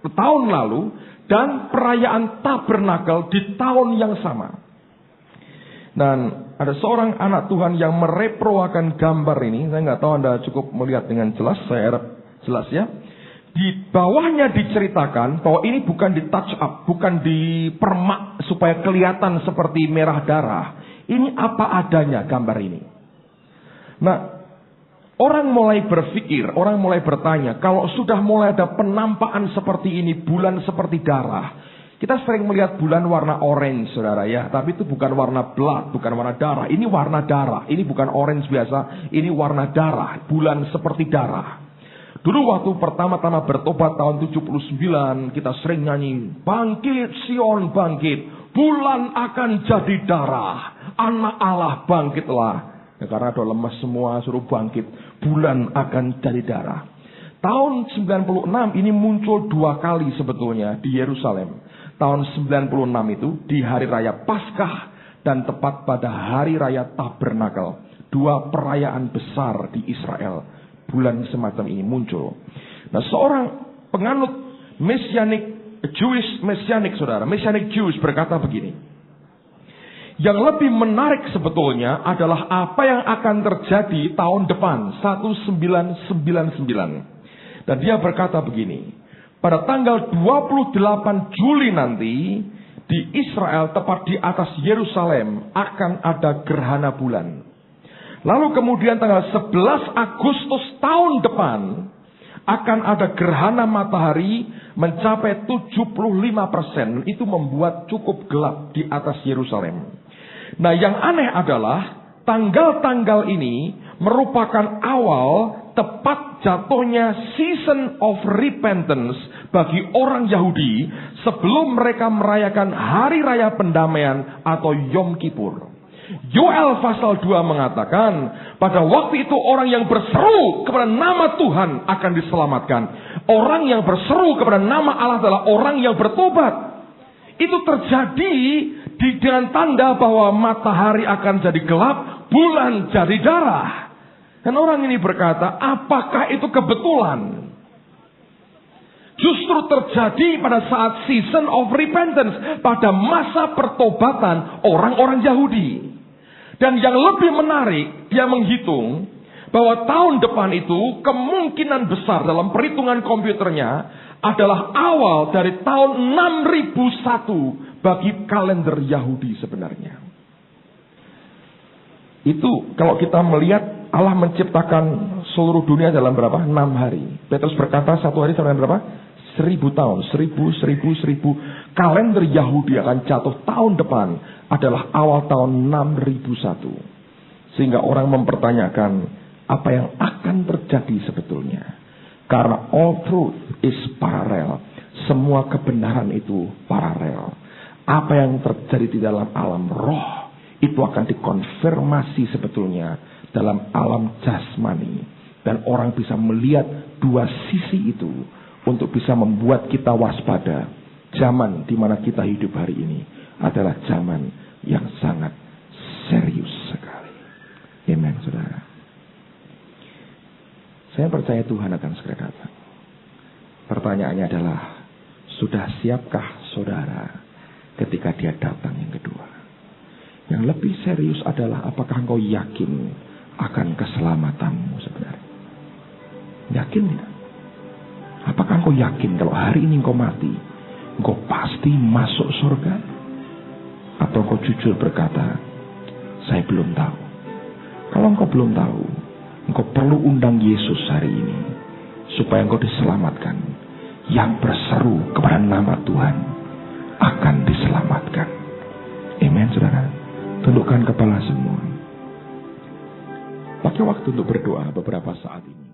tahun lalu. Dan perayaan tabernakel di tahun yang sama. Dan ada seorang anak Tuhan yang mereproakan gambar ini. Saya nggak tahu Anda cukup melihat dengan jelas. Saya harap jelas ya. Di bawahnya diceritakan bahwa ini bukan di touch up, bukan dipermak supaya kelihatan seperti merah darah. Ini apa adanya gambar ini. Nah, orang mulai berpikir, orang mulai bertanya, kalau sudah mulai ada penampakan seperti ini, bulan seperti darah. Kita sering melihat bulan warna orange, saudara ya. Tapi itu bukan warna blood, bukan warna darah. Ini warna darah. Ini bukan orange biasa, ini warna darah. Bulan seperti darah. Dulu waktu pertama-tama bertobat tahun 79, kita sering nyanyi, bangkit Sion bangkit, bulan akan jadi darah, anak Allah bangkitlah. Ya, karena ada lemas semua, suruh bangkit, bulan akan jadi darah. Tahun 96 ini muncul 2 kali sebetulnya di Yerusalem. Tahun 96 itu di hari raya Paskah dan tepat pada hari raya Tabernakel. 2 perayaan besar di Israel. Bulan semacam ini muncul. Nah, seorang penganut Jewish Messianic, saudara, Messianic Jews berkata begini. Yang lebih menarik sebetulnya adalah apa yang akan terjadi tahun depan, 1999. Dan dia berkata begini. Pada tanggal 28 Juli nanti, di Israel, tepat di atas Yerusalem, akan ada gerhana bulan. Lalu kemudian tanggal 11 Agustus tahun depan akan ada gerhana matahari mencapai 75%. Itu membuat cukup gelap di atas Yerusalem. Nah, yang aneh adalah tanggal-tanggal ini merupakan awal tepat jatuhnya season of repentance bagi orang Yahudi sebelum mereka merayakan hari raya pendamaian atau Yom Kippur. Yoel pasal 2 mengatakan, pada waktu itu orang yang berseru kepada nama Tuhan akan diselamatkan. Orang yang berseru kepada nama Allah adalah orang yang bertobat. Itu terjadi dengan tanda bahwa matahari akan jadi gelap, bulan jadi darah. Dan orang ini berkata, apakah itu kebetulan? Justru terjadi pada saat season of repentance, pada masa pertobatan orang-orang Yahudi. Dan yang lebih menarik, dia menghitung bahwa tahun depan itu kemungkinan besar dalam perhitungan komputernya adalah awal dari tahun 6001 bagi kalender Yahudi sebenarnya. Itu kalau kita melihat Allah menciptakan seluruh dunia dalam berapa? 6 hari. Petrus berkata 1 hari sama dengan berapa? 1000 tahun. 1000. Kalender Yahudi akan jatuh tahun depan adalah awal tahun 6001. Sehingga orang mempertanyakan apa yang akan terjadi sebetulnya. Karena all truth is parallel. Semua kebenaran itu paralel. Apa yang terjadi di dalam alam roh itu akan dikonfirmasi sebetulnya dalam alam jasmani. Dan orang bisa melihat 2 sisi itu untuk bisa membuat kita waspada. Zaman di mana kita hidup hari ini adalah zaman yang sangat serius sekali. Amen, saudara. Saya percaya Tuhan akan segera datang. Pertanyaannya adalah, sudah siapkah saudara ketika dia datang yang kedua? Yang lebih serius adalah, apakah engkau yakin akan keselamatanmu sebenarnya? Yakin tidak? Apakah engkau yakin kalau hari ini engkau mati, engkau pasti masuk surga? Atau engkau jujur berkata, saya belum tahu. Kalau engkau belum tahu, engkau perlu undang Yesus hari ini supaya engkau diselamatkan. Yang berseru kepada nama Tuhan akan diselamatkan. Amen, saudara. Tundukkan kepala semua. Pakai waktu untuk berdoa beberapa saat ini.